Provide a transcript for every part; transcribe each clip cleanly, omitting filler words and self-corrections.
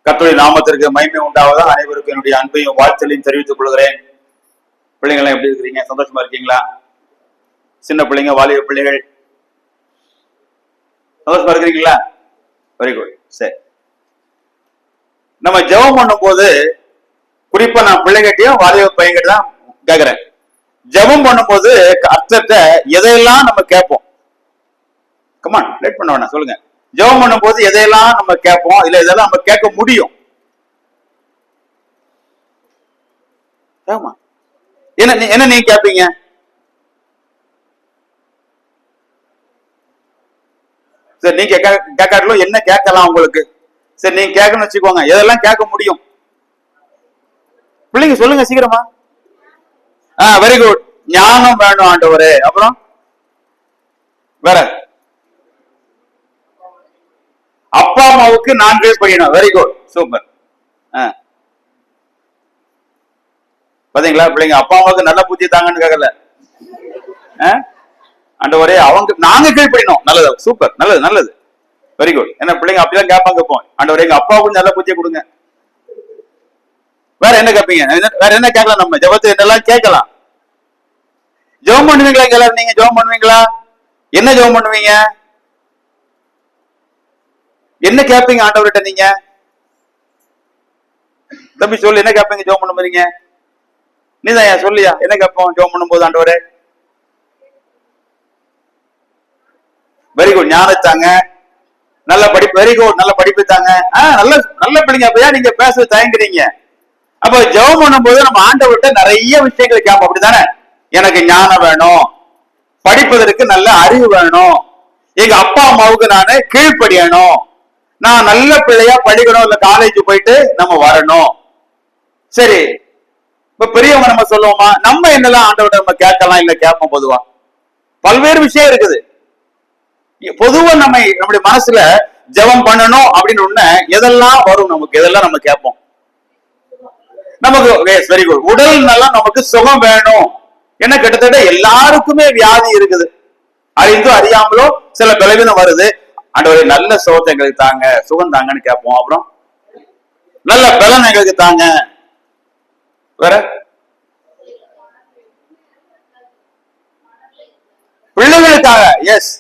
கர்த்தருடைய நாமத்திற்கு மகிமை உண்டாவதா. அனைவருக்கும் என்னுடைய அன்பையும் வாழ்த்தலையும் தெரிவித்துக் கொள்கிறேன். பிள்ளைங்களாம் எப்படி இருக்கிறீங்க? சந்தோஷமா இருக்கீங்களா? சின்ன பிள்ளைங்க, வாலிப பிள்ளைகள் சந்தோஷமா இருக்கிறீங்களா? Very good. சரி, நம்ம ஜெபம் பண்ணும் போது குறிப்பா நான் பிள்ளைகிட்டையும் வாலிப பையன்கிட்ட தான் கேட்கிறேன். ஜெபம் பண்ணும்போது அர்த்தத்தை எதையெல்லாம் நம்ம கேட்போம்? கமான், லேட் பண்ண வேணாம், சொல்லுங்க. ஜெபம் பண்ணும் போது எதையெல்லாம் நம்ம கேட்போம், இல்ல இதெல்லாம் நம்ம கேட்க முடியும்? என்ன நீங்க கேட்பீங்க? சரி, நீங்க கேட்காட்டிலும் என்ன கேட்கலாம் உங்களுக்கு? சரி, நீங்க கேட்கணும்னு வச்சுக்கோங்க, எதெல்லாம் கேட்க முடியும்? பிள்ளைங்க சொல்லுங்க சீக்கிரமா. Very good. ஞானம் வேணும் ஆண்டவரே. அப்புறம் வேற? அப்பா அம்மாவுக்கு நான் கீழ்ப்படியணும். Very good, super. பாத்தீங்களா, பிள்ளைங்க அப்பா அம்மாவுக்கு நல்ல புத்தி தாங்கன்னு கேட்கல. ஆண்டவரே அவங்க நாங்க கீழ்ப்படியணும். நல்லது, சூப்பர், நல்லது நல்லது, வெரி குட். ஏன்னா பிள்ளைங்க அப்படிதான் கேட்பாங்க. இப்போ ஆண்டவரே எங்க அப்பாவுக்கு நல்ல புத்தியை கொடுங்க. வேற என்ன கேட்பீங்க? வேற என்ன கேட்கலாம்? நம்ம ஜெபத்தை என்னெல்லாம் கேட்கலாம்? ஜெபம் பண்ணுவீங்களா? எல்லாரும் நீங்க ஜெபம் பண்ணுவீங்களா? என்ன ஜெபம் பண்ணுவீங்க? என்ன கேட்பீங்க ஆண்டவர்கிட்ட? நீங்க தம்பி சொல்லு, என்ன கேட்பீங்க ஜெபம் பண்ண போறீங்க? நீதான் சொல்லியா, என்ன கேட்போம் ஜெபம் பண்ணும் போது? ஆண்டவரே வெரி குட், ஞானத்தாங்க, நல்ல படிப்பு. வெரி குட், நல்ல படிப்பு தாங்க. நல்ல நல்ல பிள்ளைங்க. அப்பயா நீங்க பேச தயங்குறீங்க. அப்ப ஜெபம் பண்ணும் போது நம்ம ஆண்டவர்கிட்ட நிறைய விஷயங்கள் கேட்போம், அப்படித்தானே? எனக்கு ஞானம் வேணும், படிப்பதற்கு நல்ல அறிவு வேணும், எங்க அப்பா அம்மாவுக்கு நானு கீழ்ப்படியணும், நான் நல்ல பிள்ளையா படிக்கணும், இல்ல காலேஜ் போயிட்டு நம்ம வரணும். சரி, இப்ப பெரியவங்க நம்ம சொல்லுவோமா? நம்ம என்னெல்லாம் ஆண்டவர்கிட்ட நம்ம கேட்கலாம், இல்ல கேட்போம்? பொதுவா பல்வேறு விஷயம் இருக்குது. பொதுவா நம்முடைய மனசுல ஜெபம் பண்ணணும் அப்படின்னு ஒண்ணு எதெல்லாம் வரும் நமக்கு? எதெல்லாம் நம்ம கேட்போம்? நமக்கு வெரி குட், உடல் நல்லா நமக்கு சுகம் வேணும். என்ன, கிட்டத்தட்ட எல்லாருக்குமே வியாதி இருக்குது, அறிந்தோ அறியாமலோ சில பலவீனம் வருது. ஆண்டவரே நல்ல சுகத்தை எங்களுக்கு தாங்க, சுகம் தாங்கன்னு கேட்போம். அப்புறம் நல்ல பலன் எங்களுக்கு தாங்க. வேற? பிள்ளைகளுக்காக. எஸ்,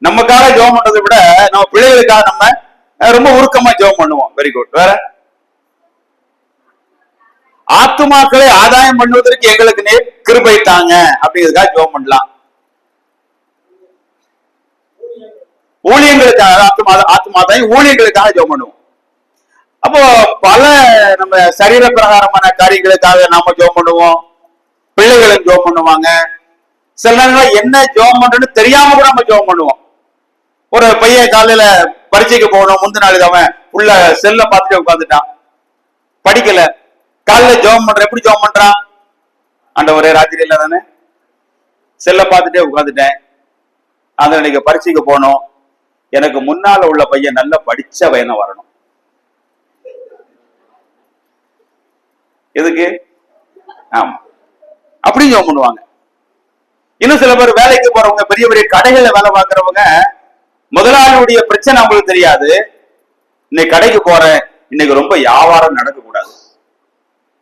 நமக்காக ஜெபம் பண்றதை விட நம்ம பிள்ளைகளுக்காக நம்ம ரொம்ப உருக்கமா ஜெபம் பண்ணுவோம். Very good. வேற? ஆத்துமாக்களை ஆதாயம் பண்ணுவதற்கு எங்களுக்கு கிருபை தாங்க அப்படிங்கிறதுக்காக ஜெபம் பண்ணலாம். ஊழியங்களுக்காக, ஆத்துமாதாய் ஊழியங்களுக்காக ஜெபம் பண்ணுவோம். அப்போ பல நம்ம சரீர பிரகாரமான காரியங்களுக்காக நாம ஜெபம் பண்ணுவோம். பிள்ளைகளும் ஜெபம் பண்ணுவாங்க. சில நேரங்கள் என்ன ஜெபம் பண்றோன்னு தெரியாம கூட நம்ம ஜெபம் பண்ணுவோம். ஒரு பையன் காலையில பரீட்சைக்கு போகணும், முந்தின நாள் அவன் உள்ள செல்ல பார்த்துட்டு உட்காந்துட்டான், படிக்கல. காலையில ஜெபம் பண்ற, எப்படி ஜெபம் பண்றான்? ஆண்டவரே ராத்திரி இல்ல தானே, செல்ல பார்த்துட்டே உட்காந்துட்டேன், அந்த இன்னைக்கு பரீட்சைக்கு போனோம், எனக்கு முன்னால உள்ள பையன் நல்ல படிச்ச பையனை வரணும். எதுக்கு? ஆமா, அப்படி ஜெபம் பண்ணுவாங்க. இன்னும் சில பேர் வேலைக்கு போறவங்க, பெரிய பெரிய கடைகள்ல வேலை பார்க்கறவங்க, முதலாளியுடைய பிரச்சனை அவங்களுக்கு தெரியாது. இன்னைக்கு கடைக்கு போறேன், இன்னைக்கு ரொம்ப வியாபாரம் நடக்க கூடாது,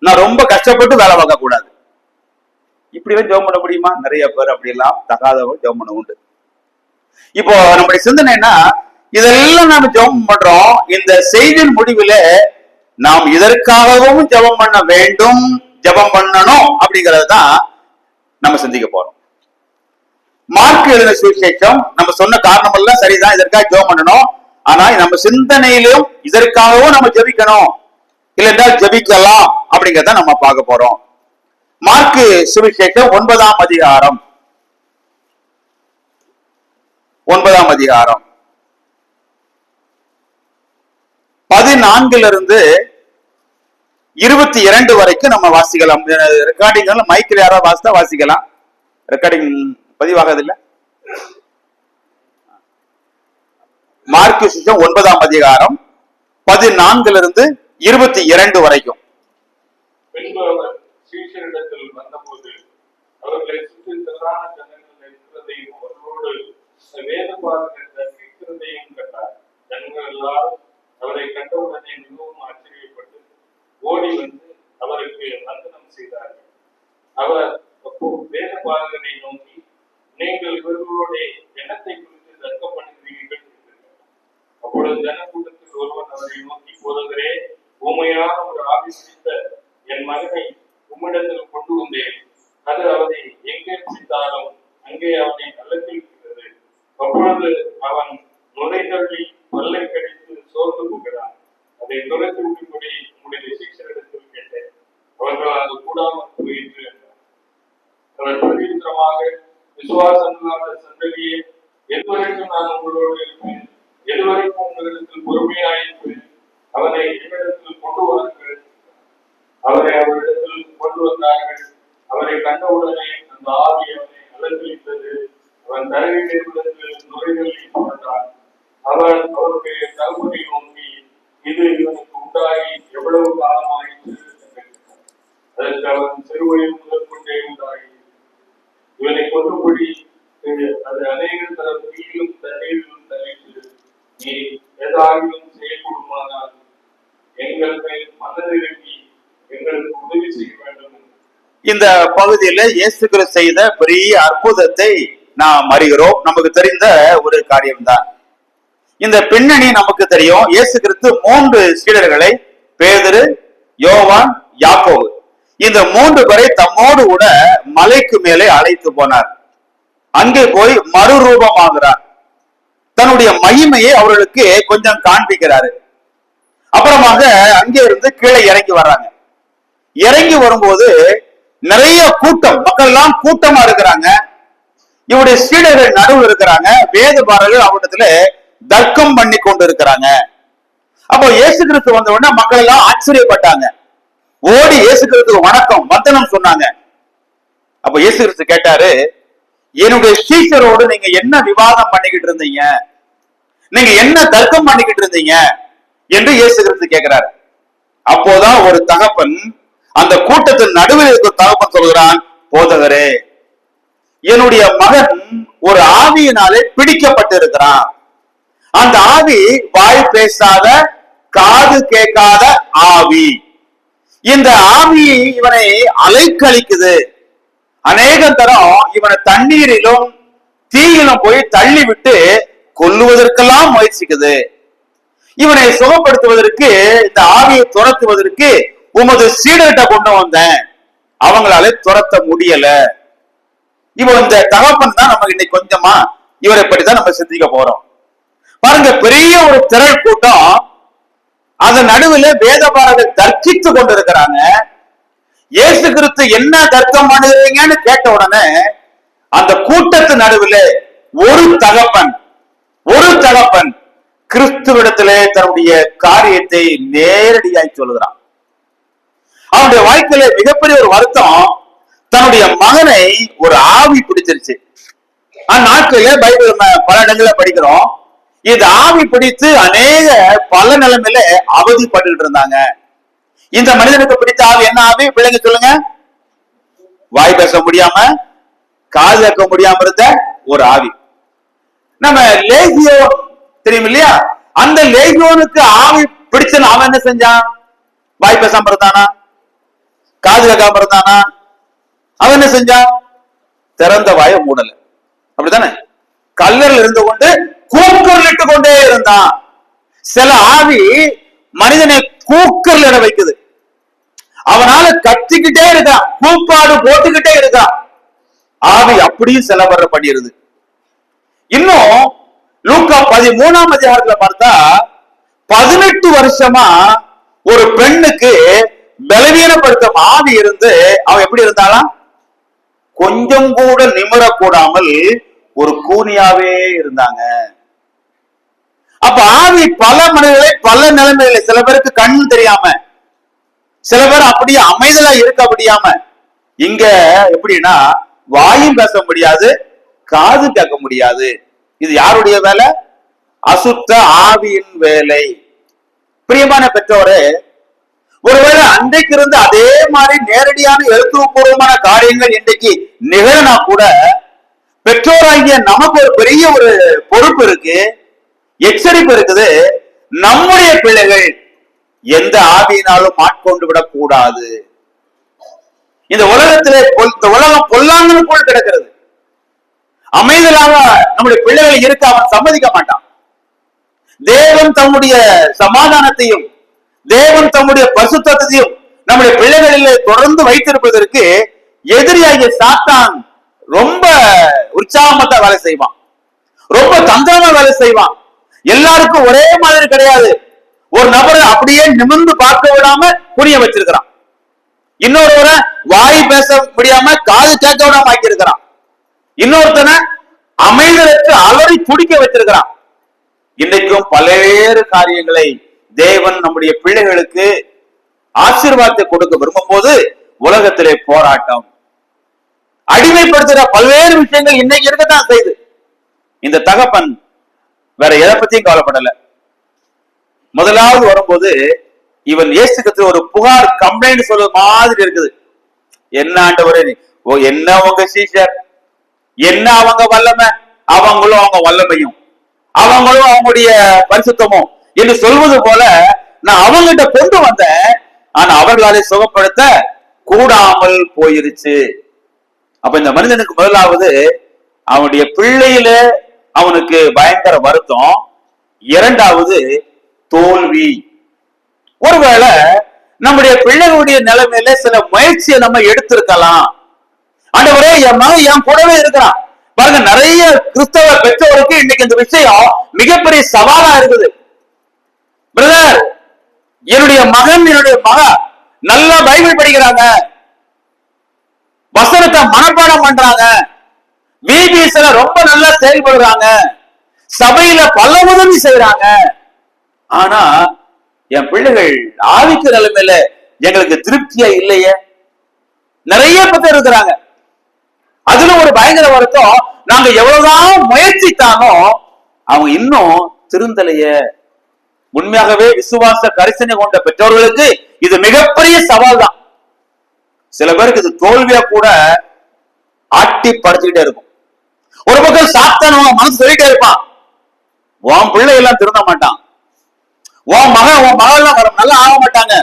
நான் ரொம்ப கஷ்டப்பட்டு வேலை பார்க்க கூடாது. இப்படி எல்லாம் ஜெபம் பண்ண முடியுமா? நிறைய பேர் அப்படி எல்லாம் தகாதவங்க ஜெபம் பண்ண உண்டு. இப்போ நம்முடைய சிந்தனைனா, இதெல்லாம் நாம ஜெபம் பண்றோம். இந்த செய்தியின் முடிவில் நாம் இதற்காகவும் ஜெபம் பண்ண வேண்டும், ஜெபம் பண்ணணும் அப்படிங்கறது தான் நம்ம சிந்திக்க போறோம். மார்க் எழுதின சுவிசேஷம் நம்ம சொன்ன காரணம் எல்லாம் சரிதான், இதற்காக ஜெபம் பண்ணணும். ஆனா நம்ம சிந்தனையிலும் இதற்காகவும் நம்ம ஜெபிக்கணும், இல்லைன்றால் ஜெபிக்கலாம் அப்படிங்கறத நம்ம பார்க்க போறோம். மார்க் சுவிசேஷம் 9ஆம் அதிகாரம் 14 22 வரைக்கும் நம்ம வாசிக்கலாம். ரெக்கார்டிங் மைக்கில் யாராவது வாசித்தா வாசிக்கலாம். ரெக்கார்டிங் பதிவாகதில்லை. மார்க் சுவிசேஷம் 9ஆம் அதிகாரம் 14 22 வரைக்கும். அவர்களை சுற்றி திரளான ஜனங்கள் இருக்கிறதையும் அவர்களோடு வேதபாரகர்கள் கற்பிக்கிறதையும் கண்டார். ஜனங்கள் எல்லாரும் அவரை கண்டவுடனே மிகவும் ஆச்சரியப்பட்டு ஓடி வந்து அவருக்கு வந்தனம் செய்தார்கள். அவர் வேத பாரகரை நோக்கி, நீங்கள் இவர்களுடைய எண்ணத்தை குறித்து தர்க்கம் பண்ணுகிறீர்கள் என்றார். அப்பொழுது ஜனக்கூட்டத்தில் ஒருவன் அவரை நோக்கி, போதகரே, ஊமையான ஒரு ஆவி பிடித்த என் மகனை உம்மிடத்தில் கொண்டு வந்தேன். அது அவனை எங்கே பிடித்தாலும் அங்கே அவனை நல்லத்திருக்கிறது. அப்பொழுது அவன் நுழைந்தள்ளி பல்லை கடித்து சோர்ந்து போகிறான். அதை துரைத்து விட்டுபடி உங்களுடைய சீசரிடத்தில் கேட்டேன். அவர்கள் அது கூடாமல் போயிற்று என்றார். அவர் பிரதித்திரமாக, விசுவாசம் இல்லாத சந்ததியே, எதுவரைக்கும் நான் உங்களோடு இருப்பேன்? எதுவரைக்கும் உங்களிடத்தில் பொறுமையாயிருப்பேன்? அவனை என்னிடத்தில் கொண்டு வாருங்கள். அவரை அவரிடத்தில் கொண்டு வந்தார்கள். அவரை கண்டவுடனே அந்த ஆவி அவனை அலங்கரித்தது. அவன் தரையிலிருந்து நுரைதள்ளி கொண்டான். அவன் அவருடைய தகவலை நோக்கி, இது இவனுக்கு உண்டாகி எவ்வளவு காலமாயிற்று என்று. அதற்கு அவன் சிறுவயது முதல் கொண்டே உண்டாகி இவனை கொண்டுபடி அது அநேக தரம் தீயிலும் தண்ணீரிலும் தள்ளிற்று. நீ ஏதாகிலும் செய்யக்கூடுமானால் எங்கள் மேல் மனதிறங்கி எங்களுக்கு உதவி செய்ய வேண்டும். இந்த பகுதியில இயேசு கிறிஸ்து செய்த பெரிய அற்புதத்தை நாம் அறிகிறோம். நமக்கு தெரிந்த ஒரு காரியம்தான். இந்த பின்னணி நமக்கு தெரியும். இயேசு கிறிஸ்து 3 சீடர்களை, பேதுரு, யோவான், யாக்கோபு, இந்த 3 பேரை தம்மோடு கூட மலைக்கு மேலே அழைத்து போனார். அங்கே போய் மறுரூபமாகிறார். தன்னுடைய மகிமையை அவர்களுக்கு கொஞ்சம் காண்பிக்கிறாரு. அப்புறமாக அங்கே இருந்து கீழே இறங்கி வர்றாங்க. இறங்கி வரும்போது நிறைய கூட்டம், மக்கள் எல்லாம் கூட்டமா இருக்கிறாங்க. இவருடைய சீடர்கள் நடுவில் இருக்கிறாங்க. வேதபாரர்கள் அவரிடத்துல தர்க்கம் பண்ணி கொண்டு இருக்கிறாங்க. அப்போ இயேசு கிறிஸ்து வந்த உடனே மக்கள் எல்லாம் ஆச்சரியப்பட்டாங்க. ஓடி இயேசு கிறிஸ்துக்கு வணக்கம் வந்தனம் சொன்னாங்க. அப்ப இயேசு கிறிஸ்து கேட்டாரு, என்னுடைய சீஷரோடு நீங்க என்ன விவாதம் பண்ணிக்கிட்டு இருந்தீங்க? நீங்க என்ன தர்க்கம் பண்ணிக்கிட்டு இருந்தீங்க என்று இயேசு கிறிஸ்து கேட்கிறாரு. அப்போதான் ஒரு தகப்பன், அந்த கூட்டத்தின் நடுவில் இருக்கிற தகப்பன் சொல்கிறான், போதகரே, என்னுடைய மகன் ஒரு ஆவியினாலே பிடிக்கப்பட்டு இருக்கிறான். அந்த ஆவி வாய் பேசாத, காது கேட்காத ஆவி. இந்த ஆவி இவனை அலைக்கழிக்குது. அநேக தரம் இவனை தண்ணீரிலும் தீயிலும் போய் தள்ளி விட்டு கொல்லுவதற்கெல்லாம் முயற்சிக்குது. இவனை சுகப்படுத்துவதற்கு, இந்த ஆவியை துரத்துவதற்கு உமது சீடர்கிட்ட கொண்டு வந்தேன், அவங்களால துரத்த முடியல. இவன் இந்த தகப்பன் தான் நமக்கு இன்னைக்கு கொஞ்சமா இவரை பற்றிதான் நம்ம சிந்திக்க போறோம். பாருங்க, பெரிய ஒரு திரள் கூட்டம், அதன் நடுவில் வேதபாரர்கள் தர்க்கித்து கொண்டிருக்கிறாங்க. இயேசு கிறிஸ்து என்ன தர்க்கம் பண்ணுறீங்கன்னு கேட்ட உடனே அந்த கூட்டத்து நடுவில் ஒரு தகப்பன் கிறிஸ்துவிடத்திலே தன்னுடைய காரியத்தை நேரடியாய் சொல்லுகிறான். அவனுடைய வாழ்க்கையில மிகப்பெரிய ஒரு வருத்தம், தன்னுடைய மகனை ஒரு ஆவி பிடிச்சிருச்சு. அந்நாட்களில பைபிள் பல இடங்கள்ல படிக்கிறோம், இது ஆவி பிடித்து அநேக பல நிலைமையில அவதிப்பட்டு இருந்தாங்க. இந்த மனிதனுக்கு பிடித்த ஆவி என்ன ஆவி? பிள்ளைங்க சொல்லுங்க. வாய் பேச முடியாம, காது கேட்க முடியாம இருந்த ஒரு ஆவி. நம்ம லேகியோன் தெரியும் இல்லையா? அந்த லேகியோனுக்கு ஆவி பிடிச்ச அவன் என்ன செஞ்சான்? வாய் பேசாம இருந்தானா? காது கேட்காம இருந்தானா? அவன் என்ன செஞ்சான்? திறந்த வாயை மூடல. அப்படித்தானே? கல்லறில் இருந்து கொண்டு கூக்குரலிட்டு கொண்டே இருந்தான். சில ஆவி மனிதனை கூக்குரலிட வைக்குது. அவனால கத்திக்கிட்டே இருக்கான், கூப்பாடு போட்டுக்கிட்டே இருக்கான். ஆவி அப்படியும் செலவர பண்ணிருது. இன்னும் லூக்கா 13ஆம் அதிகாரத்துல பார்த்தா 18 வருஷமா ஒரு பெண்ணுக்கு பலவீனப்படுத்தும் ஆவி இருந்து அவன் எப்படி இருந்தாலும் கொஞ்சம் கூட நிமிரக்கூடாமல் ஒரு கூனியாவே இருந்தாங்க. அப்ப ஆவி பல மனிதர்களை பல நிலைமையில, சில பேருக்கு கண் தெரியாம, சில பேர் அப்படியே அமைதலா இருக்க முடியாம, இங்க எப்படின்னா வாயும் பேச முடியாது, காது கேட்க முடியாது. இது யாருடைய வேலை? அசுத்த ஆவியின் வேலை. பிரியமான பெற்றோரே, ஒருவேளை அன்றைக்கு இருந்து அதே மாதிரி நேரடியான எழுத்துப்பூர்வமான காரியங்கள் இன்றைக்கு நிகழனா கூட, பெற்றோராகிய நமக்கு ஒரு பெரிய ஒரு பொறுப்பு இருக்கு, எச்சரிப்பு இருக்குது. நம்முடைய பிள்ளைகள் எந்த ஆவியினாலும் ஆட்கொண்டு விடக் கூடாது. இந்த உலகத்திலே இந்த உலகம் பொல்லாங்கனுக்குள் கிடக்கிறது. அமைதலாக நம்முடைய பிள்ளைகள் இருக்க அவன் சம்மதிக்க மாட்டான். தேவன் தம்முடைய சமாதானத்தையும் தேவன் தம்முடைய பரிசுத்தத்தையும் நம்முடைய பிள்ளைகளிலே தொடர்ந்து வைத்திருப்பதற்கு எதிரியாகிய சாத்தான் ரொம்ப உற்சாகமா வேலை செய்வான், ரொம்ப தந்திரமா வேலை செய்வான். எல்லாருக்கும் ஒரே மாதிரி கிடையாது. ஒரு நபரை அப்படியே நிமிர்ந்து பார்க்க விடாம புரிய வச்சிருக்கிறான். இன்னொருவரை வாய் பேச முடியாம காது கேட்க விடாம ஆக்கி இருக்கிறான். இன்னொருத்தனை அமைதலுக்கு அலறி துடிக்க வச்சிருக்கிறான். இன்னைக்கும் பல்வேறு காரியங்களை தேவன் நம்முடைய பிள்ளைகளுக்கு ஆசீர்வாதத்தை கொடுக்க விரும்பும் போது உலகத்திலே போராட்டம், அடிமைப்படுத்துகிற பல்வேறு விஷயங்கள் இன்னைக்கு இருக்கத்தான் செய்யுது. இந்த தகப்பன் வேற எதை பத்தியும் கவலைப்படல. முதலாவது வரும்போது இவன் இயேசுக்கு ஒரு புகார் கம்ப்ளைண்ட் சொல்ற மாதிரி இருக்குது. என்ன ஆண்டவரே, என்ன உங்க சீஷர், என்ன அவங்க வல்லமை, அவங்களும் அவங்க வல்லமையும் அவங்களும் அவங்களுடைய பரிசுத்தமும் என்று சொல்வது போல நான் அவங்ககிட்ட கொண்டு வந்தேன், ஆனா அவர்களாலே சுகப்படுத்த கூடாமல் போயிருச்சு. அப்ப இந்த மனிதனுக்கு முதலாவது அவனுடைய பிள்ளையில அவனுக்கு பயங்கர வருத்தம், இரண்டாவது தோல்வி. ஒருவேளை நம்முடைய பிள்ளைகளுடைய நிலைமையில சில முயற்சியை நம்ம எடுத்திருக்கலாம். ஆண்டவரே, என் மகன் என் கூடவே இருக்கிறான். பாருங்க, நிறைய கிறிஸ்தவ பெற்றோருக்கு இன்னைக்கு இந்த விஷயம் மிகப்பெரிய சவாலா இருக்குது. பிரதர், என்னுடைய மகன் என்னுடைய மகா நல்லா பைபிள் படிக்கிறாங்க, வசனத்தை மனப்பாடம் பண்றாங்க, விபிஎஸ்ல ரொம்ப நல்லா செயல்படுறாங்க, சபையில பல உதவி செய்யறாங்க. ஆனா என் பிள்ளைகள் ஆவிக்கு நிலைமையில எங்களுக்கு திருப்தியா இல்லையே. நிறைய பேர் இருக்கிறாங்க. அதுல ஒரு பயங்கர வருத்தம், நாங்க எவ்வளவுதான் முயற்சித்தானோ அவங்க இன்னும் திருந்தலைய. உண்மையாகவே விசுவாச கரிசனை கொண்ட பெற்றோர்களுக்கு இது மிகப்பெரிய சவால் தான். சில பேருக்கு இது தோல்வியா கூட ஆட்டி படைச்சுக்கிட்டே இருக்கும். ஒரு பக்கம் சாத்தான் மனசு சொல்லிட்டே இருப்பான், உன் பிள்ளை எல்லாம் திருந்த மாட்டான், உன் மகன் உன் மகள் நல்லா ஆக மாட்டாங்க.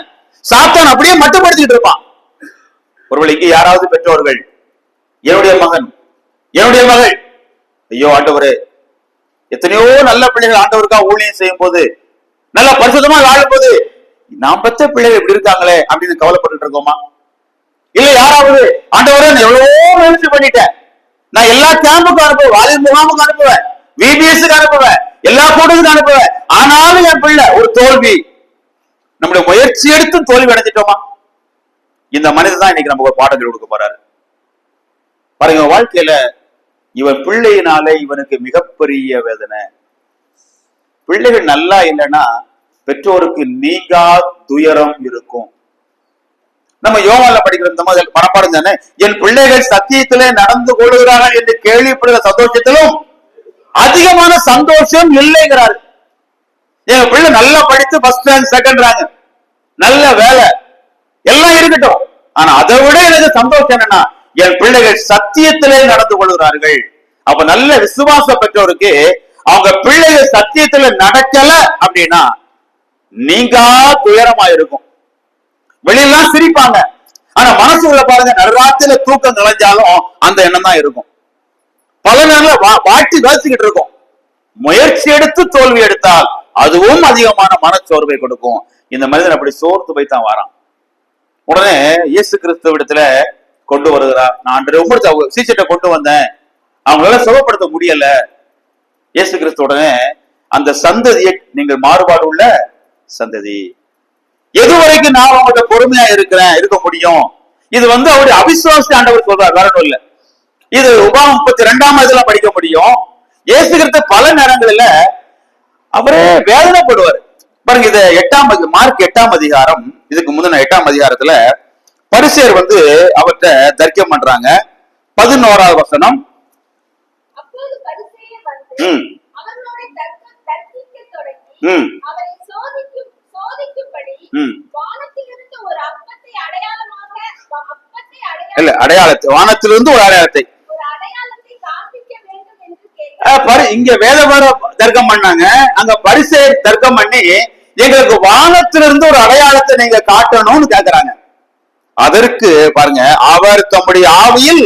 சாத்தான் அப்படியே மட்டுப்படுத்திட்டு இருப்பான். ஒருவேளை இங்க யாராவது பெற்றோர்கள், என்னுடைய மகன் என்னுடைய மகள், ஐயோ ஆண்டவரே, எத்தனையோ நல்ல பிள்ளைகள் ஆண்டவருக்கா ஊழியம் செய்யும் போது நல்ல பரிசுத்தமா வாழும் போது நாம் பெற்ற பிள்ளைகள் இப்படி இருக்காங்களே அப்படின்னு கவலைப்பட்டு இருக்கோமா? இல்ல யாராவது, ஆண்டவரே நான் எவ்வளவோ முயற்சி பண்ணிட்டேன், நான் எல்லா கேம்புக்கும் அனுப்புவேன், வாலிப முகாமுக்கு அனுப்புவேன், விபிஎஸ்க்கு அனுப்புவேன், எல்லா கூட்டத்துக்கு அனுப்புவேன், ஆனாலும் என் பிள்ளை ஒரு தோல்வி. நம்முடைய முயற்சி எடுத்து தோல்வி அடைஞ்சிட்டோமா? இந்த மனிதன் தான் இன்னைக்கு நமக்கு ஒரு பாடங்கள் கொடுக்க போறாரு. பாருங்க, வாழ்க்கையில இவன் பிள்ளையினாலே இவனுக்கு மிகப்பெரிய வேதனை. பிள்ளைகள் நல்லா இல்லைன்னா பெற்றோருக்கு நீங்கா துயரம் இருக்கும். நம்ம யோவான்ல படிக்கிற இந்த மாதிரி மனப்பாடம் தானே, என் பிள்ளைகள் சத்தியத்திலே நடந்து கொள்கிறார்கள் என்று கேள்விப்படுகிற சந்தோஷத்திலும் அதிகமான சந்தோஷம் இல்லைங்கிறாரு. எங்க பிள்ளை நல்லா படித்து ஃபர்ஸ்ட் ரேங்க் செகண்ட் ரேங்க், நல்ல வேலை எல்லாம் இருக்கட்டும், ஆனா அதை விட எனக்கு சந்தோஷம் என்னன்னா என் பிள்ளைகள் சத்தியத்திலே நடந்து கொள்கிறார்கள். அப்ப நல்ல விசுவாச பெற்றோருக்கு அவங்க பிள்ளைகள் சத்தியத்துல நடக்கல அப்படின்னா நீங்கா துயரமா இருக்கும். வெளியெல்லாம் சிரிப்பாங்க, ஆனா மனசுக்குள்ள பாருங்க, நடுராத்திரில தூக்கம் கலைஞ்சாலும் அந்த எண்ணம் தான் இருக்கும். பல நேரம் வாட்டி வளர்த்துக்கிட்டு இருக்கும். முயற்சி எடுத்து தோல்வி எடுத்தால் அதுவும் அதிகமான மனச்சோர்வை கொடுக்கும். இந்த மனிதன் அப்படி சோர்த்து போய் தான் வரான். உடனே இயேசு கிறிஸ்துவிடத்துல கொண்டு வருகிறார். நான் உங்களுக்கு சீச்சட்டை கொண்டு வந்தேன், அவங்களால சுகப்படுத்த முடியல. இயேசு கிறிஸ்து உடனே அந்த சந்ததியை நீங்கள் மாறுபாடு உள்ள சந்ததி, எதுவரைக்கும் நான் அவங்கள்ட்ட பொறுமையா இருக்க முடியும்? இது அவருடைய அவிசுவாசி ஆண்டவர் சொல்றார், வேற ஒண்ணும் இல்ல. இது உபாகம் 32ஆம் இதுல படிக்க முடியும். இயேசு கிறிஸ்து பல நேரங்களில அவரே வேதனைப்படுவார். பாருங்க, இது மார்க் 8ஆம் அதிகாரம், இதுக்கு முந்தின 8ஆம் அதிகாரத்துல பரிசேயர் அவர்கிட்ட தர்க்கம் பண்றாங்க. 11ஆவது வசனம். இல்ல, அடையாளத்தை, வானத்திலிருந்து ஒரு அடையாளத்தை இங்க வேதவர தர்க்கம் பண்ணாங்க. அங்க பரிசேயர் தர்க்கம் பண்ணி எங்களுக்கு வானத்திலிருந்து ஒரு அடையாளத்தை நீங்க காட்டணும்னு கேக்குறாங்க. அதற்கு பாருங்க, அவர் தம்முடைய ஆவியில்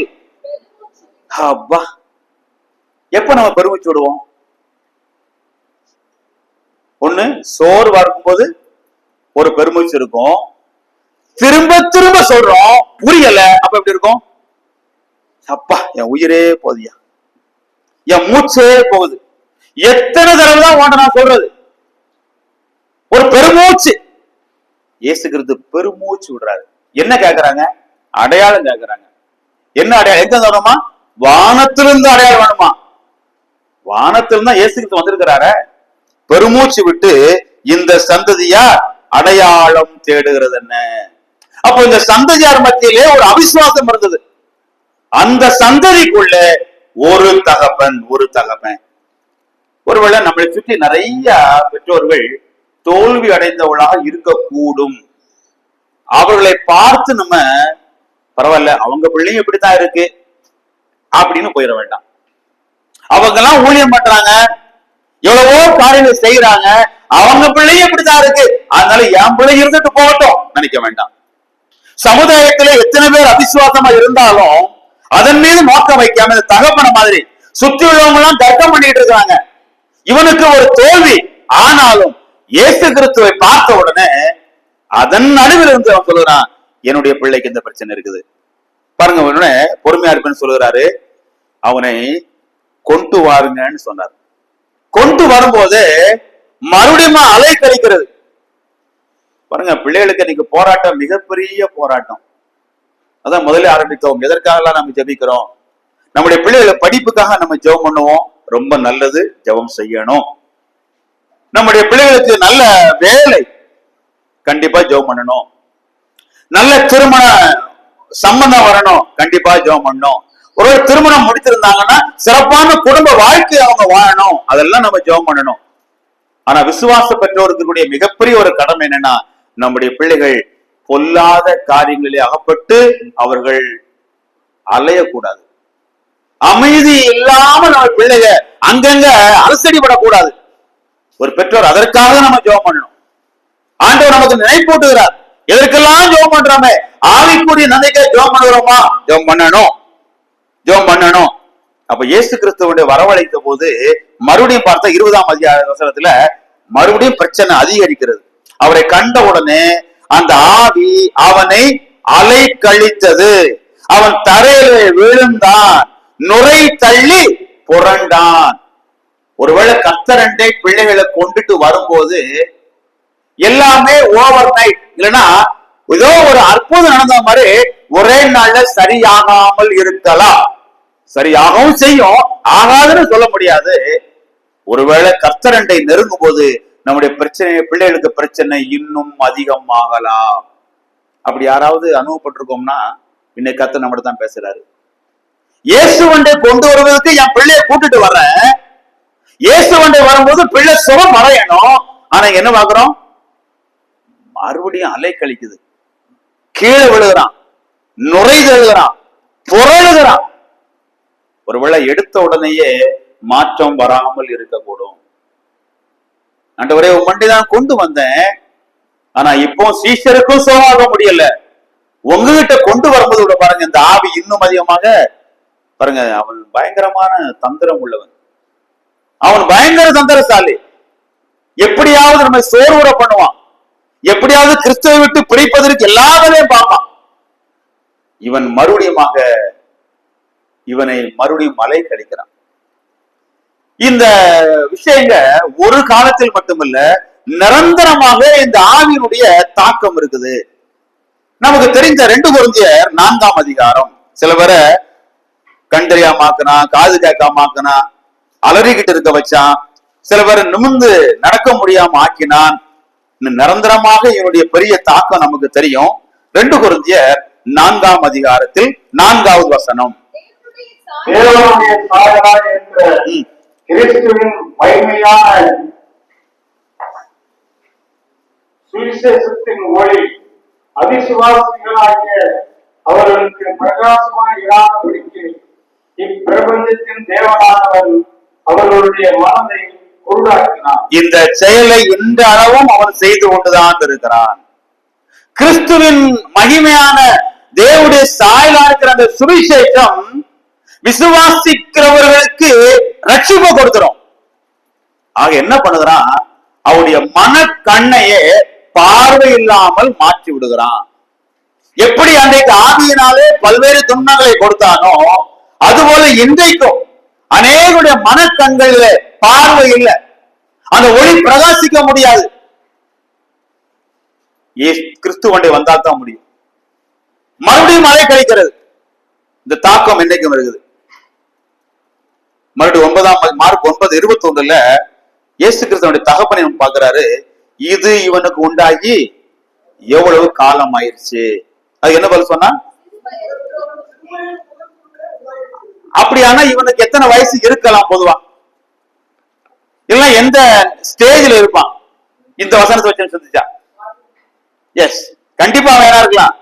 அப்பா எப்ப நம்ம பெருமிச்சு விடுவோம்? ஒண்ணு சோர்வா இருக்கும்போது ஒரு பெருமிச்சு இருக்கும், திரும்ப திரும்ப சொல்றோம் புரியல, அப்ப எப்படி இருக்கும்? அப்பா என் உயிரே போதியா, என் மூச்சே போகுது, எத்தனை தடவை தான் உன்கிட்ட நான் சொல்றது? ஒரு பெருமூச்சு. இயேசு கிறிஸ்து பெருமூச்சு விடுறாரு. என்ன கேக்குறாங்க? அடையாளம் கேக்குறாங்க. என்ன அடையாளம்? எங்க வேணுமா? வானத்திலிருந்து அடையாளம் வேணுமா? வானத்திலிருந்து தான் இயேசு கிறிஸ்து வந்திருக்கிறார. பெருமூச்சு விட்டு இந்த சந்ததியார் அடையாளம் தேடுகிறது என்ன? அப்போ இந்த சந்ததியார் மத்தியிலே ஒரு அவிசுவாசம் இருந்தது. அந்த சந்ததிக்குள்ள ஒரு தகப்பன். ஒருவேளை நம்மளை சுற்றி நிறைய பெற்றோர்கள் தோல்வி அடைந்தவர்களாக இருக்கக்கூடும். அவர்களை பார்த்து நம்ம பரவாயில்ல, அவங்க பிள்ளைங்க இப்படித்தான் இருக்கு அப்படின்னு போயிட வேண்டாம். அவங்க எல்லாம் ஊழியம் பண்றாங்க, எவ்வளவோ காரியங்கள் செய்யறாங்க, அவங்க பிள்ளைங்க இப்படித்தான் இருக்கு, அதனால என் பிள்ளை இருந்துட்டு போகட்டும் நினைக்க வேண்டாம். சமுதாயத்திலே எத்தனை பேர் அவிசுவாசமா இருந்தாலும் அதன் மீது நோக்கம் வைக்காம தகப்பன மாதிரி சுற்றி உள்ளவங்க எல்லாம் தர்க்கம் பண்ணிட்டு இருக்காங்க. இவனுக்கு ஒரு தோல்வி ஆனாலும் இயேசு கிறிஸ்துவை பார்த்த உடனே அதன் நடுவில் இருந்து அவன் சொல்லுறான், என்னுடைய பிள்ளைக்கு இந்த பிரச்சனை இருக்குது பாருங்க. உடனே பொறுமையா இருப்பேன்னு சொல்லுறாரு. அவனை கொண்டு வாருங்கன்னு சொன்னார். கொண்டு வரும்போது மறுபடியும் அலை கழிக்கிறது. பாருங்க, பிள்ளைகளுக்கு இன்னைக்கு போராட்டம் மிகப்பெரிய போராட்டம். அதான் முதல்ல ஆரம்பித்தோம். எதற்காக நம்ம ஜெபிக்கிறோம்? நம்முடைய பிள்ளைகளை படிப்புக்காக நம்ம ஜெபம் பண்ணுவோம். ரொம்ப நல்லது, ஜெபம் செய்யணும். நம்முடைய பிள்ளைகளுக்கு நல்ல வேலை, கண்டிப்பா ஜெபம் பண்ணணும். நல்ல திருமண சம்பந்தம் வரணும், கண்டிப்பா ஜெபம் பண்ணணும். ஒரு திருமணம் முடித்திருந்தாங்கன்னா சிறப்பான குடும்ப வாழ்க்கை அவங்க வாழணும், அதெல்லாம் நம்ம ஜெபம் பண்ணணும். ஆனா விசுவாச பெற்றோருக்கு மிகப்பெரிய ஒரு கடமை என்னன்னா, நம்முடைய பிள்ளைகள் பொல்லாத காரியங்களிலே அகப்பட்டு அவர்கள் அலையக்கூடாது. அமைதி இல்லாம நம்ம பிள்ளைங்க அங்கங்க அலசடிப்படக்கூடாது. ஒரு பெற்றோர் அதற்காக நம்ம ஜெபம் பண்ணணும். ஆண்டவர் நமக்கு நினைப்பூட்டுகிறார். எதற்கெல்லாம் ஜெபம் பண்றோமே, ஆவிக்குரிய நன்மைக்கு ஜெபம் பண்ணுகிறோமா? ஜெபம் பண்ணணும். அப்ப இயேசு கிறிஸ்துவுடைய வரவழைத்த போது மறுபடியும் பார்த்தா 20ஆம் வசனத்துல மறுபடியும் பிரச்சனை அதிகரிக்கிறது. அவரை கண்ட உடனே அந்த ஆவி அவனை அலை கழித்தது. அவன் தரையில விழுந்தான், நுரை தள்ளி புரண்டான். ஒருவேளை கர்த்தரண்டை பிள்ளைகளை கொண்டுட்டு வரும்போது எல்லாமே ஓவர் நைட், இல்லைன்னா ஏதோ ஒரு அற்புதம் நடந்த மாதிரி ஒரே நாள்ல சரியாகாமல் இருக்கலாம். சரியாகவும் செய்யும், ஆகாதுன்னு சொல்ல முடியாது. ஒருவேளை கர்த்தரண்டை நெருங்கும் போது நம்முடைய பிரச்சனை, பிள்ளைகளுக்கு பிரச்சனை இன்னும் அதிகமாகலாம். அப்படி யாராவது அனுபவப்பட்டிருக்கோம்னா இன்னைக்கு கர்த்தர் நம்மகிட்ட தான் பேசுறாரு. இயேசுவண்டை கொண்டு வருவதற்கு என் பிள்ளைய கூட்டிட்டு வர்றேன், இயேசுவண்டை வரும்போது பிள்ளை சுகம் அடையணும். ஆனா என்ன பாக்குறோம்? மறுபடியும் அலை கழிக்குது, கீழே விழுகிறான், நுரைதழுகிறான், புரழுகிறான். ஒருவேளை எடுத்த உடனேயே மாற்றம் வராமல் இருக்கக்கூடும். ஆண்டவரே உம்மண்டி தான் கொண்டு வந்தேன், ஆனா இப்போ சீஷருக்கும் சுகமாக முடியல, உங்ககிட்ட கொண்டு வரும்போது கூட பாருங்க இந்த ஆவி இன்னும் அதிகமாக பாருங்க. அவன் பயங்கரமான தந்திரம் உள்ளவன், அவன் பயங்கர தந்திரசாலி. எப்படியாவது நம்ம சோர்வுற பண்ணுவான், எப்படியாவது கிறிஸ்துவை விட்டு பிரிப்பதற்கு எல்லாத்தையும் பார்ப்பான். இவன் இவனை மறுபடியும் மலை கழிக்கிறான். இந்த விஷயங்க ஒரு காலத்தில் மட்டுமல்ல, நிரந்தரமாக இந்த ஆவியினுடைய தாக்கம் இருக்குது. நமக்கு தெரிஞ்ச 2 கொரிந்தியர் 4ஆம் அதிகாரம், சில பேரை கண்டறியாமாக்குனா, காது கேட்காமாக்குனா, அலறிக்கிட்டு இருக்க வச்சான், சில பேரை நிமிர்ந்து நடக்க முடியாம ஆக்கினான். நிரந்தரமாக இவனுடைய பெரிய தாக்கம் நமக்கு தெரியும். 2 கொரிந்தியர் 4ஆம் அதிகாரத்தில் 4வது வசனம், கிறிஸ்துவின் மகிமையான சுவிசேஷத்தின் ஒளி அவிசுவாசிகளாகிய அவர்களுக்கு பிரகாசமாய் இராதபடிக்கு இப்பிரபஞ்சத்தின் தேவனானவர் அவர்களுடைய மனதை உருவாக்கினான். இந்த செயலை இந்த அளவும் அவன் செய்து கொண்டுதான் இருக்கிறான். கிறிஸ்துவின் மகிமையான தேவனுடைய சாயலா இருக்கிற அந்த சுவிசேஷம் விசுவாசிக்கிறவர்களுக்கு ரட்சிப்பை கொடுக்கிறோம். ஆக என்ன பண்ணுகிறான், அவருடைய மனக்கண்ணையே பார்வை இல்லாமல் மாற்றி விடுகிறான். எப்படி அன்றைக்கு ஆவியினாலே பல்வேறு துன்பங்களை கொடுத்தானோ அதுபோல இன்றைக்கும் அநேகருடைய மனக்கண்களில் பார்வை இல்லை, அந்த ஒளி பிரகாசிக்க முடியாது. கிறிஸ்துவண்டை வந்தால் தான் முடியும். மறுபடியும் மழை கிடைக்கிறது. இந்த தாக்கம் இன்னைக்கும் இருக்குது. மறுபடியும் மார்க் 9:21 இயேசு கிறிஸ்துவனுடைய தகப்பனை பார்க்கிறாரு. இது இவனுக்கு உண்டாகி எவ்வளவு காலம் ஆயிடுச்சு. அது என்ன பதில் சொன்னா, அப்படியானா இவனுக்கு எத்தனை வயசு இருக்கலாம் பொதுவா, இல்ல எந்த ஸ்டேஜ்ல இருப்பான்? இந்த வசனத்தை வச்சு சிந்திச்சா எஸ் கண்டிப்பா வேணா இருக்கலாம்.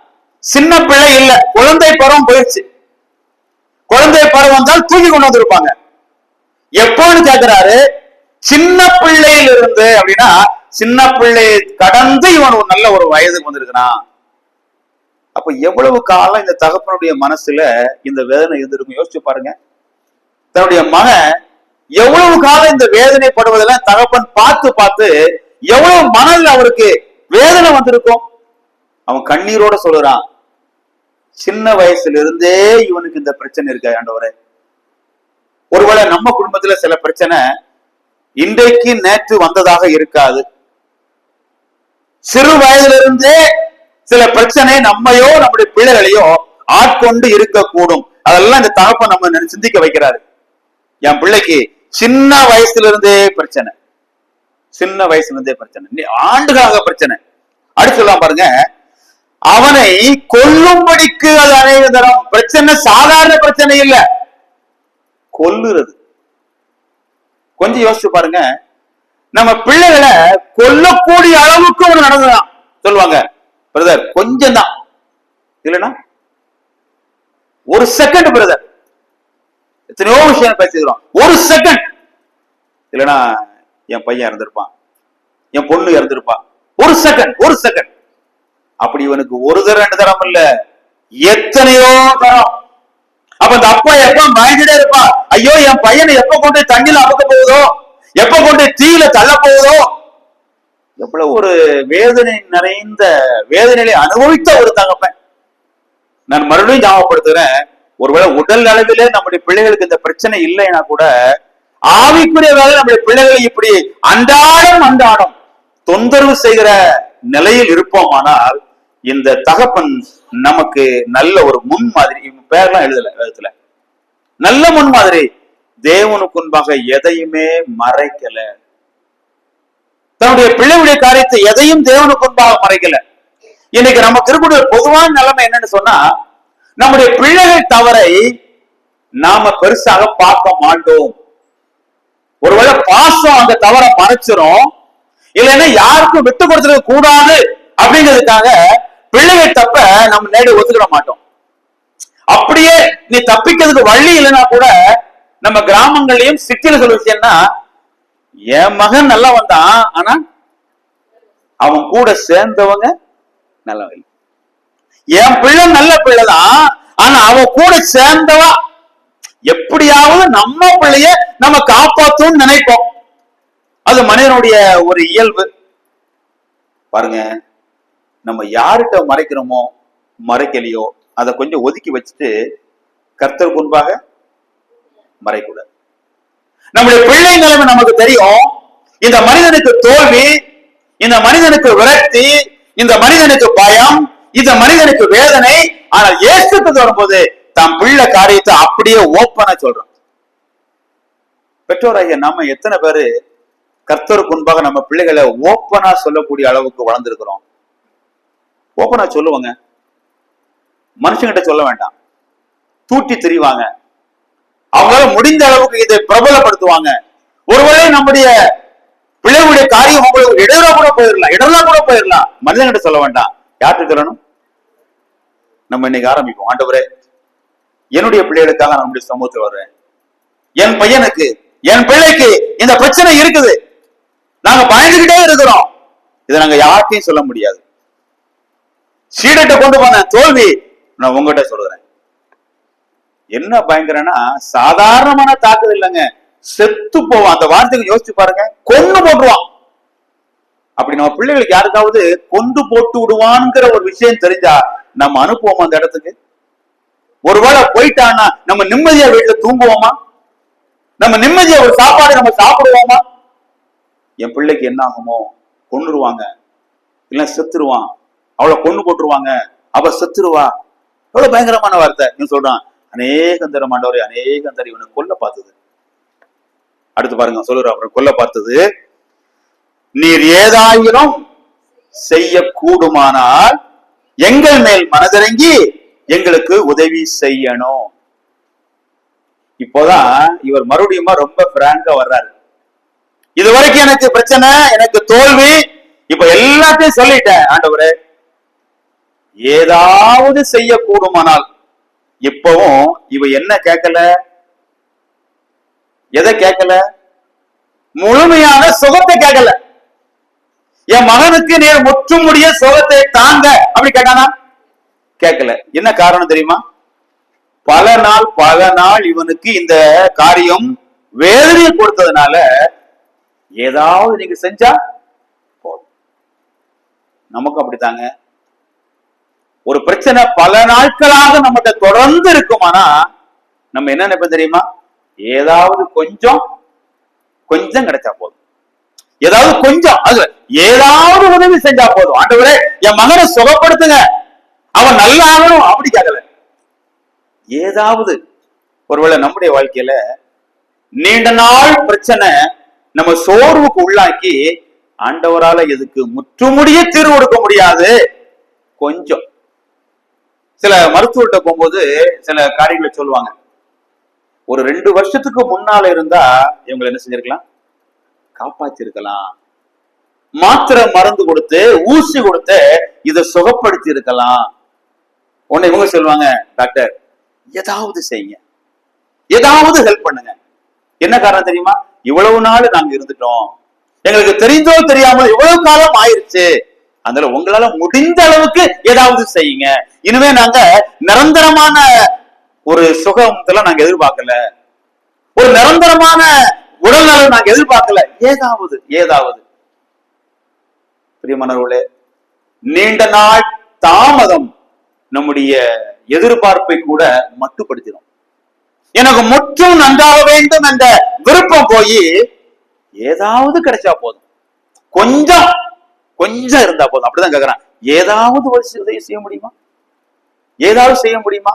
சின்ன பிள்ளை இல்ல, குழந்தை பருவம் போயிடுச்சு. குழந்தை பருவம் வந்தால் தூக்கி கொண்டு வந்திருப்பாங்க. எப்போன்னு கேட்கிறாரு, சின்ன பிள்ளையில இருந்து. அப்படின்னா சின்ன பிள்ளை கடந்து இவன் ஒரு நல்ல ஒரு வயதுக்கு வந்திருக்கிறான். அப்ப எவ்வளவு காலம் இந்த தகப்பனுடைய மனசுல இந்த வேதனை இருந்திருக்கும் யோசிச்சு பாருங்க. தன்னுடைய மகன் எவ்வளவு காலம் இந்த வேதனைப்படுவதெல்லாம் தகப்பன் பார்த்து பார்த்து எவ்வளவு மனதில் அவருக்கு வேதனை வந்திருக்கும். அவன் கண்ணீரோட சொல்றான், சின்ன வயசுல இருந்தே இவனுக்கு இந்த பிரச்சனை இருக்கு ஆண்டவரே. ஒருவேளை நம்ம குடும்பத்துல சில பிரச்சனை இன்றைக்கு நேற்று வந்ததாக இருக்காது. சிறு வயதிலிருந்தே சில பிரச்சனை நம்மையோ நம்முடைய பிள்ளைகளையோ ஆட்கொண்டு இருக்கக்கூடும். அதெல்லாம் இந்த தகப்பன் நம்ம சிந்திக்க வைக்கிறாரு. என் பிள்ளைக்கு சின்ன வயசுல இருந்தே பிரச்சனை, சின்ன வயசுல இருந்தே பிரச்சனை, ஆண்டுகளாக பிரச்சனை. அடுத்து சொல்லலாம் பாருங்க, அவனை கொல்லும்படிக்கு அது அநேக தரம். பிரச்சனை சாதாரண பிரச்சனை இல்ல, கொல்லுறது. கொஞ்சம் யோசிச்சு பாருங்க, நம்ம பிள்ளைகளை கொல்லக்கூடிய அளவுக்கு ஒண்ணு நடந்துதான் சொல்லுவாங்க. பிரதர் கொஞ்சம் தான் இல்லைன்னா ஒரு செகண்ட், பிரதர் எத்தனையோ விஷயம் பேசிக்கிறோம், ஒரு செகண்ட் இல்லைன்னா என் பையன் இறந்திருப்பான், என் பொண்ணு இறந்திருப்பான். ஒரு செகண்ட், ஒரு செகண்ட். அப்படி இவனுக்கு ஒரு தரம் ரெண்டு தரம் இல்ல, எத்தனையோ தரம். அப்ப அந்த அப்பா எப்ப பயந்துட்டே இருப்பா, ஐயோ என் பையனை எப்ப கொண்டு தண்ணியில அமுக்க போகுதோ, எப்ப கொண்டு தீயில தள்ள போகுதோ. எவ்வளவு ஒரு வேதனை நிறைந்த வேதனையை அனுபவித்த ஒரு தகப்பன். நான் மறுபடியும் ஞாபகப்படுத்துறேன், ஒருவேளை உடல் அளவிலே நம்முடைய பிள்ளைகளுக்கு இந்த பிரச்சனை இல்லைன்னா கூட ஆவிக்குரிய வேலை நம்முடைய பிள்ளைகளை இப்படி அன்றாடம் தொந்தரவு செய்கிற நிலையில் இருப்போமானால் இந்த தகப்பன் நமக்கு நல்ல ஒரு முன்மாதிரி. பேர்லாம் எழுதல வேதத்துல, நல்ல முன்மாதிரி. தேவனுக்கு முன்பாக எதையுமே மறைக்கல, தன்னுடைய பிள்ளையுடைய காரியத்தை எதையும் தேவனுக்கு முன்பாக மறைக்கல. இன்னைக்கு நமக்கு இருக்கக்கூடிய பொதுவான நிலைமை என்னன்னு சொன்னா, நம்முடைய பிள்ளைகள் தவறை நாம பெருசாக பார்க்க மாட்டோம். ஒருவேளை பாசம் அந்த தவறை மறைச்சிரும், இல்லைன்னா யாருக்கும் விட்டு கொடுத்துருக்க கூடாது அப்படிங்கிறதுக்காக பிள்ளைகள் தப்ப நம்ம நேரடி ஒத்துக்கிட மாட்டோம். அப்படியே நீ தப்பிக்கிறதுக்கு வழி இல்லைன்னா கூட நம்ம கிராமங்கள்லயும் சிட்டியில சொல்ல விஷயம்னா, என் மகன் நல்லா வந்தான், ஆனா அவன் கூட சேர்ந்தவங்க நல்லவங்க இல்லை. என் பிள்ளை நல்ல பிள்ளைதான், ஆனா அவன் கூட சேர்ந்தவா எப்படியாவது நம்ம பிள்ளைய நம்ம காப்பாற்றும் நினைப்போம். அது மனிதனுடைய ஒரு இயல்பு. பாருங்க, நம்ம யார்கிட்ட மறைக்கிறோமோ மறைக்கலையோ அதை கொஞ்சம் ஒதுக்கி வச்சுட்டு கர்த்தருக்கு முன்பாக மறைக்கூடாது. நம்முடைய பிள்ளை நிலைமை நமக்கு தெரியும். இந்த மனிதனுக்கு தோல்வி, இந்த மனிதனுக்கு விரக்தி, இந்த மனிதனுக்கு பயம், இந்த மனிதனுக்கு வேதனை. ஆனால் இயேசுக்கு வரும்போது தம் பிள்ளை காரியத்தை அப்படியே ஓப்பனா சொல்றோம். பெற்றோராகிய நம்ம எத்தனை பேரு கர்த்தருக்கு முன்பாக நம்ம பிள்ளைகளை ஓப்பனா சொல்லக்கூடிய அளவுக்கு வளர்ந்துருக்கிறோம்? ஓப்பனா சொல்லுவாங்க, மனுஷங்கிட்ட சொல்ல வேண்டாம், தூட்டி திரிவாங்க, அவங்களால முடிந்த அளவுக்கு இதை பிரபலப்படுத்துவாங்க. ஒருவேளை நம்முடைய பிள்ளைகளுடைய காரியம் உங்களுக்கு இடரா கூட போயிடலாம், மனிதன்கிட்ட சொல்ல வேண்டாம். யார்கிட்ட சொல்லணும்? நம்ம இன்னைக்கு ஆரம்பிப்போம், ஆண்டவரே என்னுடைய பிள்ளைகளுக்காக நான் நம்முடைய சமூகத்தில் வர்றேன், என் பையனுக்கு என் பிள்ளைக்கு இந்த பிரச்சனை இருக்குது, நாங்க பயந்துகிட்டே இருக்கிறோம். இதை நாங்க யார்கிட்டையும் சொல்ல முடியாது. சீடத்தை கொண்டு போன தோல்வி நான் உங்ககிட்ட சொல்றேன். என்ன பயங்கரம்னா சாதாரணமான தாக்குதல் இல்லைங்க, செத்து போவான். அந்த வார்த்தைக்கு யோசிச்சு பாருங்க, கொன்னு போட்டுருவான். அப்படி நம்ம பிள்ளைகளுக்கு யாருக்காவது கொண்டு போட்டு விடுவான்ங்கிற ஒரு விஷயம் தெரிஞ்சா நம்ம அனுப்புவோமா அந்த இடத்துக்கு? ஒருவேளை போயிட்டான்னா நம்ம நிம்மதியா வீட்டுல தூங்குவோமா? நம்ம நிம்மதியா ஒரு சாப்பாடு நம்ம சாப்பிடுவோமா? என் பிள்ளைக்கு என்ன ஆகுமோ, கொன்னுருவாங்க, இல்ல செத்துருவான், அவளை கொண்டு போட்டுருவாங்க, அவ செத்துருவா. எவ்வளவு பயங்கரமான வார்த்தை. நீ சொல்றான், அநேகந்தரம் ஆண்டவரே, அநேகந்தரம் இவனை கொல்ல பார்த்தது. அடுத்து பாருங்க சொல்லுற, அப்புறம் கொல்ல பார்த்தது. நீர் ஏதாயிரம் செய்ய கூடுமானால் எங்கள் மேல் மனதிறங்கி எங்களுக்கு உதவி செய்யணும். இப்போதான் இவர் மறுபடியும் ரொம்ப பிராங்கா வர்றாரு. இதுவரைக்கும் எனக்கு பிரச்சனை, எனக்கு தோல்வி, இப்ப எல்லாத்தையும் சொல்லிட்டேன் ஆண்டவரே, ஏதாவது செய்ய கூடுமானால். இப்பவும் இவ என்ன கேட்கல, எதை கேட்கல? முழுமையான சுகத்தை கேட்கல. என் மகனுக்கு நீர் முற்றுமுடிய சுகத்தை தாங்க அப்படி கேட்டானா? கேட்கல. என்ன காரணம் தெரியுமா? பல நாள் இவனுக்கு இந்த காரியம் வேதனையை கொடுத்ததுனால ஏதாவது நீங்க செஞ்சா போதும். நமக்கு அப்படித்தாங்க. ஒரு பிரச்சனை பல நாட்களாக நம்மகிட்ட தொடர்ந்து இருக்குமானா நம்ம என்ன நினைப்போம் தெரியுமா? ஏதாவது கொஞ்சம் கொஞ்சம் கிடைச்சா போதும், ஏதாவது கொஞ்சம், அது ஏதாவது உதவி செஞ்சா போதும். ஆண்டவரே என் மகனை சுகப்படுத்துங்க, அவன் நல்லா ஆகணும் அப்படி கேட்கல. ஏதாவது ஒருவேளை நம்முடைய வாழ்க்கையில நீண்ட நாள் பிரச்சனை நம்ம சோர்வுக்கு உள்ளாக்கி ஆண்டவரால எதுக்கு முற்றுமுடிய தீர்வு கொடுக்க முடியாது. கொஞ்சம் சில மருத்துவர்கிட்ட போகும்போது சில காரியங்களை சொல்லுவாங்க. ஒரு 2 வருஷத்துக்கு முன்னால இருந்தா இவங்களை என்ன செஞ்சிருக்கலாம், காப்பாத்திருக்கலாம். மாத்திரை மருந்து கொடுத்து ஊசி கொடுத்து இதை சுகப்படுத்தி இருக்கலாம். உடனே இவங்க சொல்லுவாங்க, டாக்டர் ஏதாவது செய்யுங்க, ஏதாவது ஹெல்ப் பண்ணுங்க. என்ன காரணம் தெரியுமா? இவ்வளவு நாள் நாங்க இருந்துட்டோம், எங்களுக்கு தெரிந்தோ தெரியாமல் இவ்வளவு காலம் ஆயிருச்சு, அதனால உங்களால முடிந்த அளவுக்கு ஏதாவது செய்யுங்க. இனிமே நாங்க நிரந்தரமான ஒரு சுகத்தெல்லாம் நாங்க எதிர்பார்க்கல, ஒரு நிரந்தரமான உடல் நலம் நாங்க எதிர்பார்க்கல, ஏதாவது ஏதாவது. பிரியமானவர்களே, நீண்ட நாள் தாமதம் நம்முடைய எதிர்பார்ப்பை கூட மட்டுப்படுத்திடும். எனக்கு முற்றும் நன்றாக வேண்டும் என்ற விருப்பம் போய் ஏதாவது கிடைச்சா போதும், கொஞ்சம் கொஞ்சம் இருந்தா போதும். அப்படிதான் கேக்குறான். ஏதாவது ஒரு உதவி செய்ய முடியுமா? ஏதாவது செய்ய முடியுமா?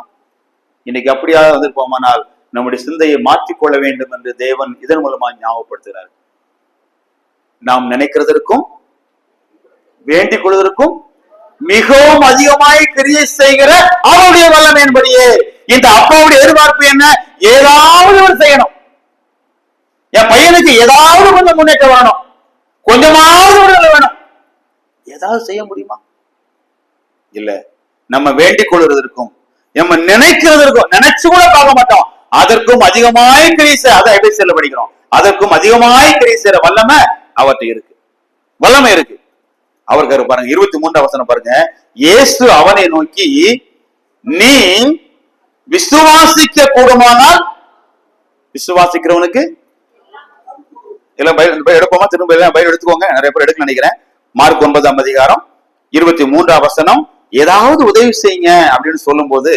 இன்னைக்கு அப்படியாக வந்திருப்போமானால் நம்முடைய சிந்தையை மாற்றிக்கொள்ள வேண்டும் என்று தேவன் இதன் மூலமா ஞாபகப்படுத்துகிறார். நாம் நினைக்கிறதற்கும் வேண்டிக் கொள்வதற்கும் மிகவும் அதிகமாய் கிரியை செய்கிற அவருடைய வல்லமையின்படியே. இந்த அப்பாவுடைய எதிர்பார்ப்பு என்ன? ஏதாவது ஒரு செய்யணும். என் பையனுக்கு ஏதாவது கொஞ்சம் முன்னேற்றம் வேணும், கொஞ்சமாவது ஒரு வேணும். ஏதாவது செய்ய முடியுமா? இல்ல. நம்ம வேண்டிக் கொள்வதற்கும் நம்ம நினைக்கிறதற்கும், நினைச்சு கூட பார்க்க மாட்டோம், அதற்கும் அதிகமாய் கிரியை செய்ய, அதை எப்படி செல்ல படிக்கிறோம், அதற்கும் அதிகமாய் கிரியை செய்யற வல்லமை அவர்கிட்ட இருக்கு, வல்லமை இருக்கு. அவருக்கு பாருங்க 23 வசனம் பாருங்க. இயேசு அவனை நோக்கி, நீ விசுவாசிக்க கூடுமானால், விசுவாசிக்கிறவனுக்கு எல்லாம் பைபிள் எடுப்போமா? திரும்ப எல்லாம் பைபிள் எடுத்துக்கோங்க, நிறைய பேர் எடுக்க நினைக்கிறேன். மார்க் 9ஆம் அதிகாரம் 23ஆம் வசனம். ஏதாவது உதவி செய்யுங்க அப்படின்னு சொல்லும் போது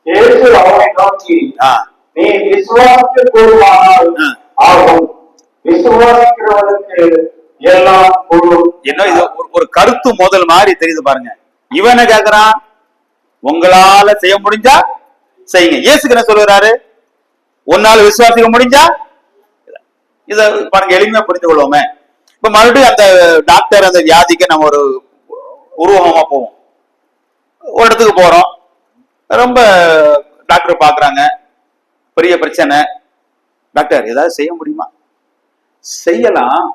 இயேசு அவனை நோக்கி, நீ விசுவாசிக்க கூடுமானால் ஆகும், விசுவாசிக்கிறவனுக்கு எல்லாம் கூடும். என்ன இது ஒரு கருத்து மோதல் மாதிரி தெரியுது பாருங்க. இவனை கேக்குறான், உங்களால செய்ய முடிஞ்சா செய்யுங்க. இயேசுக்கு என்ன சொல்றாரு? உன்னால விசுவாசிக்க முடிஞ்சா. இத பாருங்க, எளிமையா புரிந்து கொள்வோமே. இப்ப மறுபடியும் அந்த டாக்டர் அந்த வியாதிக்கு நம்ம ஒரு உருவகமா போவோம். ஒரு இடத்துக்கு போறோம், ரொம்ப டாக்டர் பாக்குறாங்க, பெரிய பிரச்சனை. டாக்டர் ஏதாவது செய்ய முடியுமா? செய்யலாம்,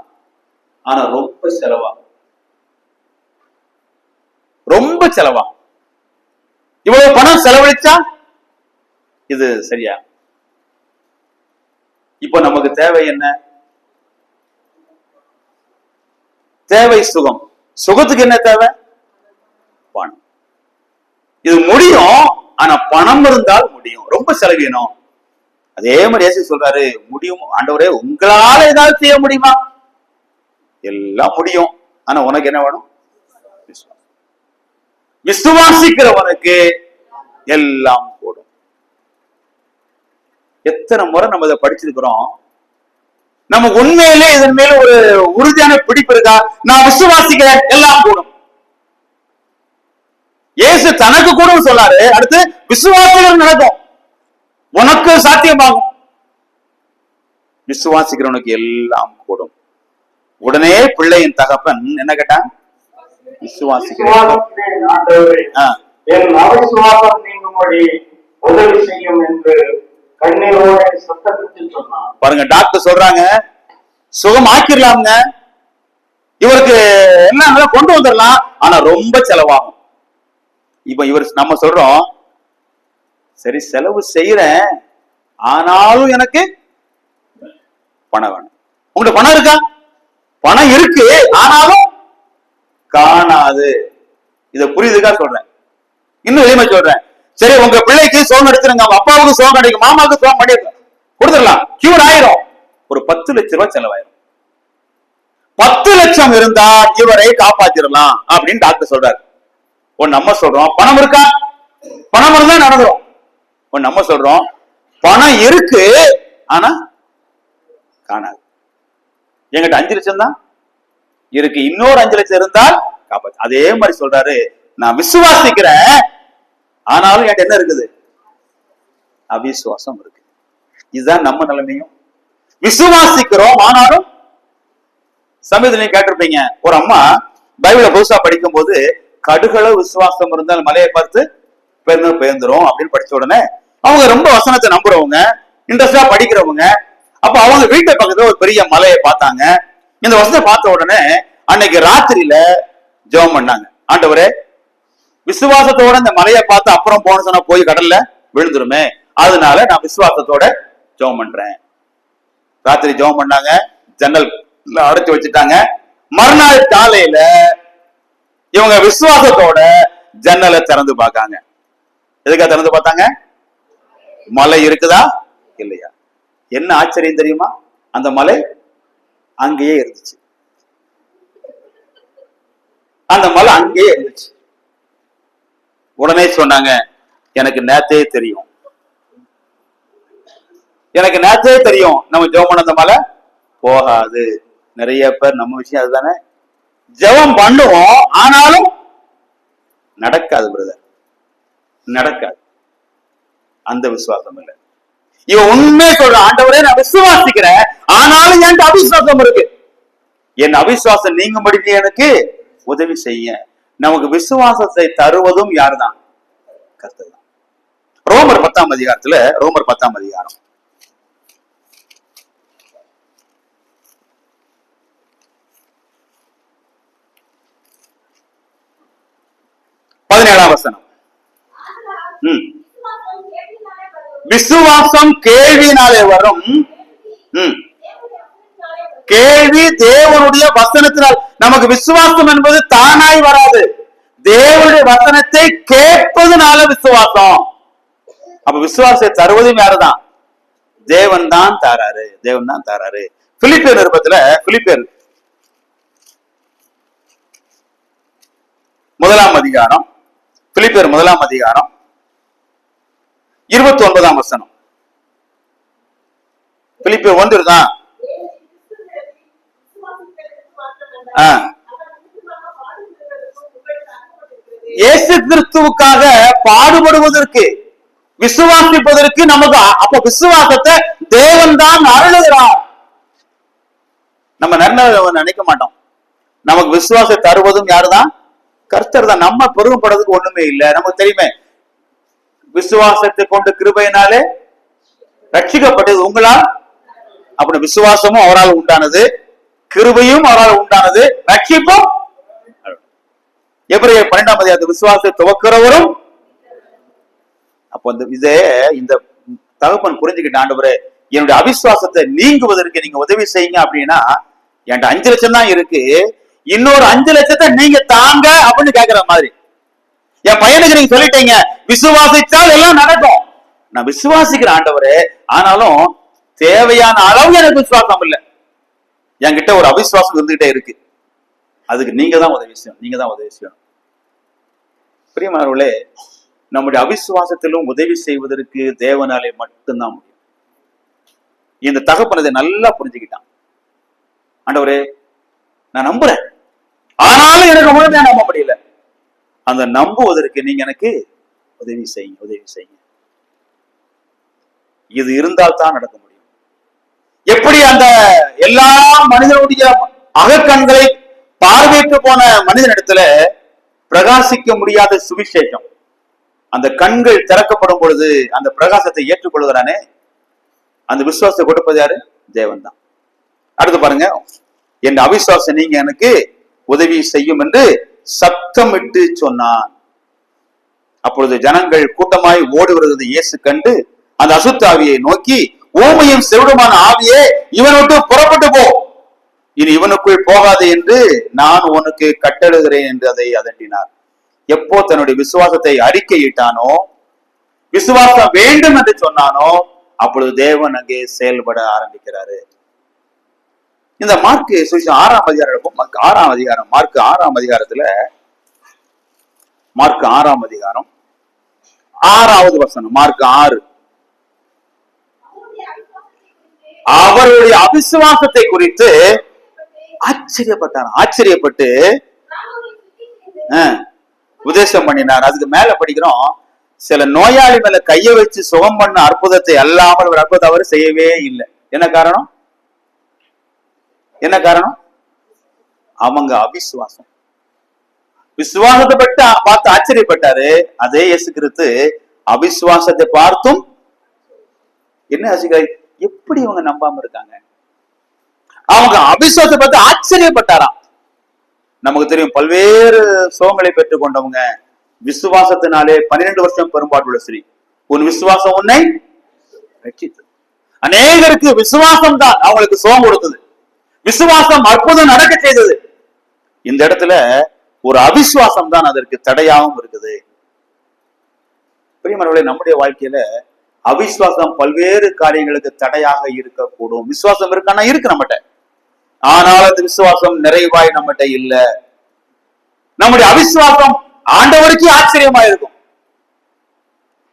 ஆனா ரொம்ப செலவாகும், ரொம்ப செலவாகும். இவ்வளவு பணம் செலவழிச்சா இது சரியா? இப்ப நமக்கு தேவை என்ன? தேவை சுகம். சுகத்துக்கு என்ன தேவை? பணம். இது முடியும், ஆனா பணம் இருந்தால் முடியும். ரொம்ப செலவினம். அதே மாதிரி இயேசு சொல்றாரு, முடியும் ஆண்டவரே, உங்களால ஏதாவது செய்ய முடியுமா? எல்லாம் முடியும், ஆனா உனக்கு என்ன வேணும்? விசுவாசிக்கிறவனுக்கு எல்லாம் கூடும். எத்தனை முறை நம்ம இதை படிச்சிருக்கிறோம். நமக்கு உண்மையிலே இதன் மேல ஒரு உறுதியான பிடிப்பு இருக்கா? நான் விசுவாசிக்கிறேன், எல்லாம் கூடும். இயேசு தனக்கு கூட சொல்லாரு, அடுத்து விசுவாசிகள் நடக்கும், உனக்கு சாத்தியமாகும். விசுவாசிக்கிறவனுக்கு எல்லாம் கூடும். உடனே பிள்ளையின் தகப்பன் என்ன கேட்டான்? விசுவாசிக்கிறேன், என் அவிசுவாசம் நீங்கும்படி உதவி செய்யும் என்று கண்ணீரோட சத்தத்தில் சொன்னான். பாருங்க, டாக்டர் சொல்றாங்க சுகம் ஆக்கிடலாம்ங்க, இவருக்கு எல்லாம் கொண்டு வந்துடலாம், ஆனா ரொம்ப செலவாகும். இப்ப இவர் நம்ம சொல்றோம், சரி செலவு செய்யறேன், ஆனாலும் எனக்கு பணம் வேணும். உங்கள்ட்ட பணம் இருக்கா? பணம் இருக்கு, ஆனாலும் காணாது. இத புரியுதுக்கா சொல்றேன். இன்னும் எளிமை சொல்றேன், சரி உங்க பிள்ளைக்கு சோகம் எடுத்துருங்க, அவங்க அப்பாவுக்கு சோகம் கிடைக்கும், மாமாவுக்கு சோகம் பண்ணி கொடுத்துடலாம், கியூர் ஆயிரும். ஒரு 10 லட்சம் ரூபாய் செலவாயிரும். 10 லட்சம் இருந்தா இவரை காப்பாத்திடலாம் அப்படின்னு டாக்டர் சொல்றாரு. நம்ம சொல்றோம் பணம் இருக்கா? பணம் இருந்தா நடந்துரும். நம்ம சொல்றோம் பணம் இருக்கு, ஆனா காணாது. என்கிட்ட 5 லட்சம் தான் இருக்கு, இன்னொரு 5 லட்சம் இருந்தால் காப்பாத்து. அதே மாதிரி சொல்றாரு, நான் விசுவாசிக்கிறேன், ஆனாலும் என்கிட்ட என்ன இருக்குது? அவிசுவாசம் இருக்கு. இதுதான் நம்ம நிலைமையும். விசுவாசிக்கிறோம், ஆனாலும் சமயத்துல கேட்டிருப்பீங்க, ஒரு அம்மா பைபிளை புதுசா படிக்கும் போது, கடுகளவு விசுவாசம் இருந்தால் மலையை பார்த்து பெயர்ந்துரும் அப்படின்னு படிச்ச உடனே அவங்க ரொம்ப வசனத்தை நம்புறவங்க, இன்ட்ரெஸ்டா படிக்கிறவங்க. அப்ப அவங்க வீட்டை பக்கத்துல ஒரு பெரிய மலையை பார்த்தாங்க. இந்த வசனத்தை பார்த்த உடனே அன்னைக்கு ராத்திரியில ஜெபம் பண்ணாங்க, ஆண்டவரே, விசுவாசத்தோட இந்த மலையை பார்த்து அப்புறம் போன சொன்னா போய் கடல்ல விழுந்துருமே, அதனால நான் விசுவாசத்தோட ஜெபம் பண்றேன். ராத்திரி ஜெபம் பண்ணாங்க, ஜன்னல் அடைச்சு வச்சுட்டாங்க. மறுநாள் காலையில இவங்க விசுவாசத்தோட ஜன்னலை திறந்து பார்க்காங்க. எதுக்கா திறந்து பார்த்தாங்க? மலை இருக்குதா இல்லையா? என்ன ஆச்சரியம் தெரியுமா? அந்த மலை அங்கேயே இருந்துச்சு. அந்த மலை அங்கேயே இருந்துச்சு. உடனே சொன்னாங்க, எனக்கு நேத்தே தெரியும், எனக்கு நேத்தே தெரியும் நம்ம ஜெபம் பண்ண அந்த மலை போகாது. நிறைய பேர் நம்ம விஷயம் அதுதானே, ஜெபம் பண்ணுவோம், ஆனாலும் நடக்காது பிரதர், நடக்காது. அந்த விசுவாசம் இல்லை. இவன் உண்மையை சொல்ற, ஆண்டவரே நான் விசுவாசிக்கிறேன், ஆனாலும் என் அவிசுவாசம் இருக்கு, என் அவிசுவாசம் நீங்கும்படி எனக்கு உதவி செய்ய. நமக்கு விசுவாசத்தை தருவதும் யாருதான்? கர்த்தர் தான். ரோமர் 10ஆம் அதிகாரத்துல, ரோமர் 10ஆம் அதிகாரம் 17ஆம் வசனம். விசுவாசம் கேள்வியினாலே வரும், கேள்வி தேவனுடைய வசனத்தினால். நமக்கு விசுவாசம் என்பது தானாய் வராது, தேவனுடைய வசனத்தை கேட்பதுனால விசுவாசம். அப்ப விசுவாசத்தை தருவதும் யாருதான்? தேவன் தான் தாராரு, தேவன் தான் தாராரு. பிலிப்பியர் நிருபத்துல, பிலிப்பியர் 1ஆம் அதிகாரம், பிலிப்பியர் 1ஆம் அதிகாரம் 29ஆம் வசனம். பிலிப்பியர் 1 தான். இயேசு கிறிஸ்துவுக்காக பாடுபடுவதற்கு, விசுவாசிப்பதற்கு நமக்கு, அப்ப விசுவாசத்தை தேவன் தான் அருளுகிறார். நம்ம நினைக்க மாட்டோம். நமக்கு விசுவாசத்தை தருவதும் யாருதான்? கர்த்தர் தான். நம்ம பெருமைப்படுறதுக்கு ஒண்ணுமே இல்லை. நமக்கு தெரியுமே, விசுவாசத்தை கொண்டு கிருபையினாலே ரட்சிக்கப்பட்டது உங்களால். அப்படி விசுவாசமும் அவரால் உண்டானது, கிருபையும் அவரால் உண்டானது, ரட்சிப்பும். எபிரேயர் 12ஆம் அதிகாரத்து விசுவாசத்தை துவக்கிறவரும். அப்போ இந்த தகப்பன் புரிஞ்சுக்கிட்ட, ஆண்டவரே என்னுடைய அவிசுவாசத்தை நீங்குவதற்கு நீங்க உதவி செய்யுங்க அப்படின்னா, என்கிட்ட 5 லட்சம் தான் இருக்கு, இன்னொரு 5 லட்சத்தை நீங்க தாங்க அப்படின்னு கேட்கிற மாதிரி. என் பையனுக்கு நீங்க சொல்லிட்டீங்க விசுவாசித்தால் எல்லாம் நடக்கும். நான் விசுவாசிக்கிற ஆண்டவரே, ஆனாலும் தேவையான அளவு எனக்கு விசுவாசம் இல்லை, என்கிட்ட ஒரு அவிசுவாசம் இருந்துகிட்டே இருக்கு. அதுக்கு நீங்க தான் உதவி செய்யணும், நீங்க தான் உதவி செய்யணும். பிரியமானவர்களே, நம்முடைய அவிசுவாசத்திலும் உதவி செய்வதற்கு தேவனாலே மட்டும்தான் முடியும். இந்த தகப்பன் இதை நல்லா புரிஞ்சுக்கிட்டான். ஆண்டவரே, நான் நம்புறேன், ஆனாலும் எனக்கு முழுமையா நம்ப முடியல. அந்த நம்புவதற்கு நீங்க எனக்கு உதவி செய்யுங்க, உதவி செய்யுங்க. இது இருந்தால் தான் நடக்க முடியும். எப்படி அந்த எல்லா மனிதனுடைய அகக்கண்களை பார்வைக்கு போன மனிதனிடத்துல பிரகாசிக்க முடியாத சுவிசேஷம், அந்த கண்கள் திறக்கப்படும் பொழுது அந்த பிரகாசத்தை ஏற்றுக்கொள்கிறானே, அந்த விசுவாசத்தை கொடுப்பது யாரு? தேவன் தான். அடுத்து பாருங்க, என் அவிசுவாசம் நீங்க எனக்கு உதவி செய்யும் என்று சத்தமிட்டு சொன்னான். அப்பொழுது ஜனங்கள் கூட்டமாய் ஓடி வருவது இயேசு கண்டு அந்த அசுத்தாவியை நோக்கி, ஊமையும் செவிடுமான ஆவியே, இவன் விட்டு புறப்பட்டு போ, இனி இவனுக்குள் போகாது என்று நான் உனக்கு கட்டளைகிறேன் என்று அதை அதட்டினார். எப்போ தன்னுடைய விசுவாசத்தை அறிக்கையிட்டானோ, விசுவாசம் வேண்டும் என்று சொன்னானோ, அப்பொழுது தேவன் அங்கே செயல்பட ஆரம்பிக்கிறாரு. இந்த மார்க் 6ஆம் அதிகாரம், மார்க் 6ஆம் அதிகாரத்துல, மார்க் 6ஆம் அதிகாரம் 6வது வசனம், மார்க் 6, அவருடைய அவிசுவாசத்தை குறித்து ஆச்சரியப்பட்டு உபதேசம் பண்ணினார். அதுக்கு மேல படிக்கிறோம், சில நோயாளி மேல கைய வச்சு சுகம் பண்ண அற்புதத்தை அல்லாமல் ஒரு அற்புதம் அவர் செய்யவே இல்லை. என்ன காரணம்? என்ன காரணம்? அவங்க அவிசுவாசம். விசுவாசத்தை பார்த்து ஆச்சரியப்பட்டாரு. அதே இயேசு கிறிஸ்து அவிசுவாசத்தை பார்த்தும் என்ன ஆசிரியர், எப்படி இவங்க நம்பாம இருக்காங்க? அவங்க அவிசுவாசத்தை பார்த்து ஆச்சரியப்பட்டாராம். நமக்கு தெரியும், பல்வேறு சுகங்களை பெற்றுக் கொண்டவங்க விசுவாசத்தினாலே 12 வருஷம் பெரும்பாடுள்ள ஸ்ரீ, உன் விசுவாசம் உன்னை ரட்சித்தது. அநேகருக்கு விசுவாசம் தான் அவங்களுக்கு சுகம் கொடுத்தது, விசுவாசம் அற்புதம் நடக்க செய்தது. இந்த இடத்துல ஒரு அவிசுவாசம் தான் அதற்கு தடையாகவும் இருக்குது. பிரியமானவர்களே, நம்முடைய வாழ்க்கையில அவிசுவாசம் பல்வேறு காரியங்களுக்கு தடையாக இருக்கக்கூடும். விசுவாசம் இருக்கானா? இருக்கு நம்மகிட்ட, ஆனால் அந்த விசுவாசம் நிறைவாய் நம்மகிட்ட இல்ல. நம்முடைய அவிசுவாசம் ஆண்டவருக்கே ஆச்சரியமா இருக்கும்.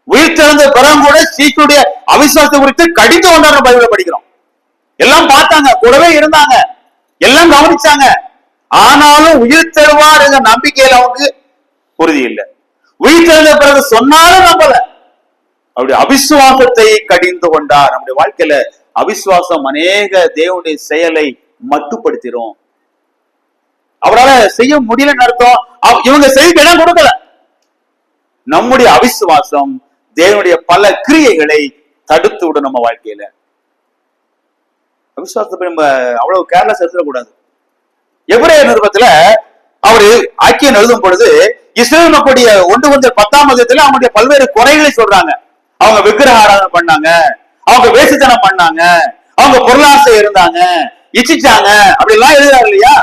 உயிர் திறந்த பிறகு கூட சீக்கியுடைய அவிசுவாசத்தை குறித்து கடிந்து கொண்டாட பைபிளை படிக்கிறோம். எல்லாம் பார்த்தாங்க, கூடவே இருந்தாங்க, எல்லாம் கவனிச்சாங்க, ஆனாலும் உயிர் தருவார் என்ற நம்பிக்கையில அவங்களுக்கு உறுதி இல்லை. உயிர் திறந்த பிறகு சொன்னாலும் நம்பல. அவருடைய அவிசுவாசத்தை கடிந்து கொண்டார். நம்முடைய வாழ்க்கையில அவிசுவாசம் அநேக தேவனுடைய செயலை மட்டுப்படுத்திடும். அவரால் செய்ய முடியலன்னு அர்த்தம், இவங்க செய்ய இடம் கொடுக்கல. நம்முடைய அவிசுவாசம் தேவனுடைய பல கிரியைகளை தடுத்து விடும். நம்ம வாழ்க்கையில அவிசுவாசத்தை நம்ம அவ்வளவு கேர்லெஸ் எடுத்துடக்கூடாது. எபிரேயர் நிருபத்துல அவரு ஐக்கியம் எழுதும் பொழுது இஸ்ரேல் மக்களுடைய 1-10ஆம் அதிகாரத்துல அவங்களுடைய பல்வேறு குறைகளை சொல்றாங்க. அவங்க விக்கிரக ஆராதனை பண்ணாங்க, அவங்க வேசித்தனம் பண்ணாங்க, அவங்க பொருளாசை இருந்தாங்க, இச்சிச்சாங்க, அப்படி எல்லாம் எழுதுறாரு இல்லையா?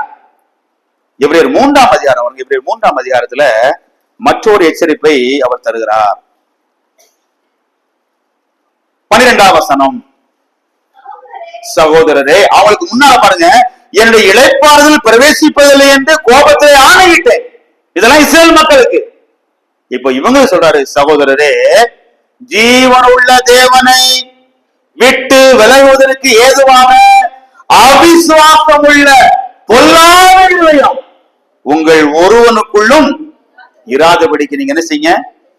எபிரேயர் 3ஆம் அதிகாரம், எபிரேயர் 3ஆம் அதிகாரத்துல மற்றொரு எச்சரிப்பை அவர் தருகிறார். 12ஆம் வசனம், சகோதரரே, அவளுக்கு முன்னால பாருங்க, என்னுடைய இளைப்பாறுதல் பிரவேசிப்பதில்லை என்று கோபத்தை ஆணையிட்டேன். இதெல்லாம் இஸ்ரேல் மக்களுக்கு. இப்ப இவங்க சொல்றாரு, சகோதரரே, ஜீவனுள்ள தேவனை விட்டு விலகுவதற்கு ஏதுவான அவிசுவாசம் உள்ள பொல்லாத இதயம் உங்கள் ஒருவனுக்குள்ளும் இராதபடிக்கு நீங்க என்ன செய்யுங்க?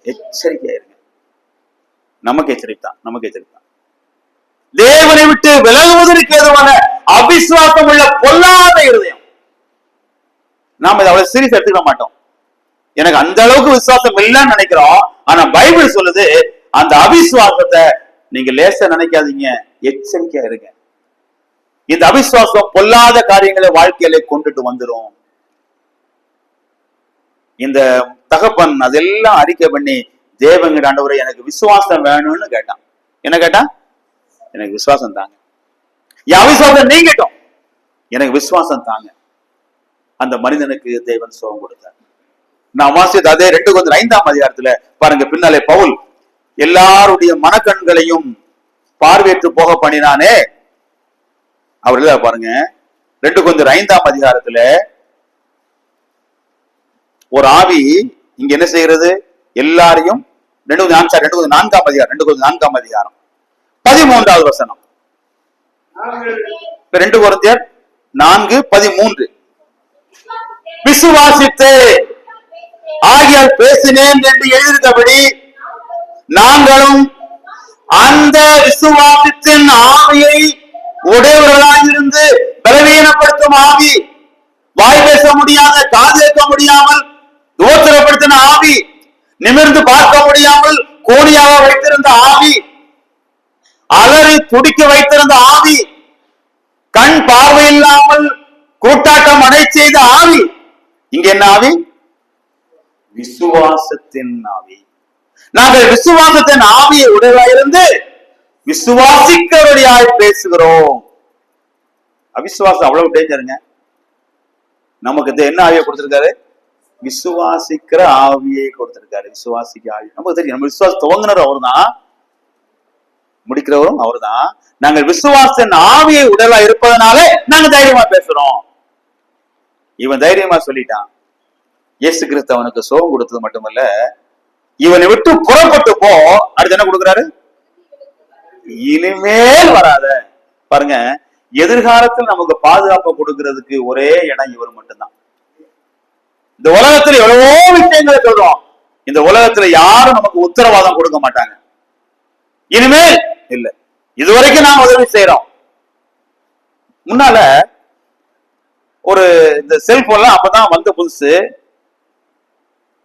எச்சரிக்கையா இருங்க. நமக்கு எச்சரித்தான், நமக்கு எச்சரித்தான். தேவனை விட்டு விலகுவதற்கு ஏதுவான அவிசுவாசம் உள்ள பொல்லாத இருதயம். நாம இதை அவ்வளவு சீரியஸ் எடுத்துக்க மாட்டோம். எனக்கு அந்த அளவுக்கு விசுவாசம் இல்லைன்னு நினைக்கிறோம். ஆனா பைபிள் சொல்லுது, அந்த அவிசுவாசத்தை நீங்க லேசா நினைக்காதீங்க, எச்சரிக்கையா இருங்க. இந்த அவிசுவாசம் பொல்லாத காரியங்களை வாழ்க்கையில கொண்டுட்டு வந்துடும். இந்த தகப்பன் அதெல்லாம் அறிக்கை பண்ணி தேவங்கிற ஆண்டவரை எனக்கு விசுவாசம் வேணும்னு கேட்டான். என்ன கேட்டான்? எனக்கு விசுவாசம் தாங்க. என் அவிசுவாசம் நீங்கட்டும், எனக்கு விசுவாசம் தாங்க. அந்த மனிதனுக்கு தேவன் சுகம் கொடுத்தார். நான் வாசித்தது அதே 2 பாருங்க. பின்னாலே பவுல் எல்லாருடைய மனக்கண்களையும் பார்வையற்று போக பண்ணினானே, அவர் பாருங்க 2 ஒரு ஆவி இங்க என்ன செய்கிறது? எல்லாரையும் 2 அதிகாரம் 13வது வசனம். 2 கொரிந்தியர் 4:13. விசுவாசித்து ஆகியால் பேசினேன் என்று எழுதியபடி நாங்களும் அந்த விசுவாசத்தின் ஆவியை உடையவர்களாயிருந்து பலவீனப்படுத்தும் ஆவி, வாய் பேச முடியாத, காது கேட்க முடியாமல் தோத்திரப்படுத்தின ஆவி, நிமிர்ந்து பார்க்க முடியாமல் கோணியாக வைத்திருந்த ஆவி, அலறி துடிக்க வைத்திருந்த ஆவி, கண் பார்வை இல்லாமல் கூட்டாட்டம் அடை செய்த ஆவி. இங்க என்ன ஆவி? விசுவாசத்தின் ஆவி. நாங்கள் விசுவாசத்தின் ஆவியை உடையவராயிருந்து விசுவாசிக்கிறவரையாய் பேசுகிறோம். அவிசுவாசம் அவ்வளவு டேஞ்சருங்க. நமக்கு என்ன ஆவியை கொடுத்திருக்காரு? விசுவாசிக்கிற ஆவியை கொடுத்திருக்காரு. விசுவாசிக்க ஆவி நமக்கு தெரியும். நம்ம விசுவாசம் துவங்கினர் அவர் தான், முடிக்கிறவரும் அவர் தான். நாங்கள் விசுவாசத்தின் ஆவியை உடலா இருப்பதனாலே நாங்க தைரியமா பேசுறோம். இவன் தைரியமா சொல்லிட்டான். இயேசு கிறிஸ்து அவனுக்கு சோகம் கொடுத்தது மட்டுமல்ல, இவனை விட்டு புறப்பட்டு போ, அடுத்து என்ன கொடுக்கிறாரு? இனிமேல் வராத. பாருங்க, எதிர்காலத்தில் நமக்கு பாதுகாப்பு கொடுக்கிறதுக்கு ஒரே இடம் இவர் மட்டும்தான். இந்த உலகத்துல எவ்வளவோ விஷயங்களை சொல்றோம். இந்த உலகத்துல யாரும் நமக்கு உத்தரவாதம் கொடுக்க மாட்டாங்க. இனிமேல் இல்ல, இதுவரைக்கும் நாங்க உதவி செய்யறோம். முன்னால ஒரு இந்த செல்போன்லாம் அப்பதான் வந்த புதுசு.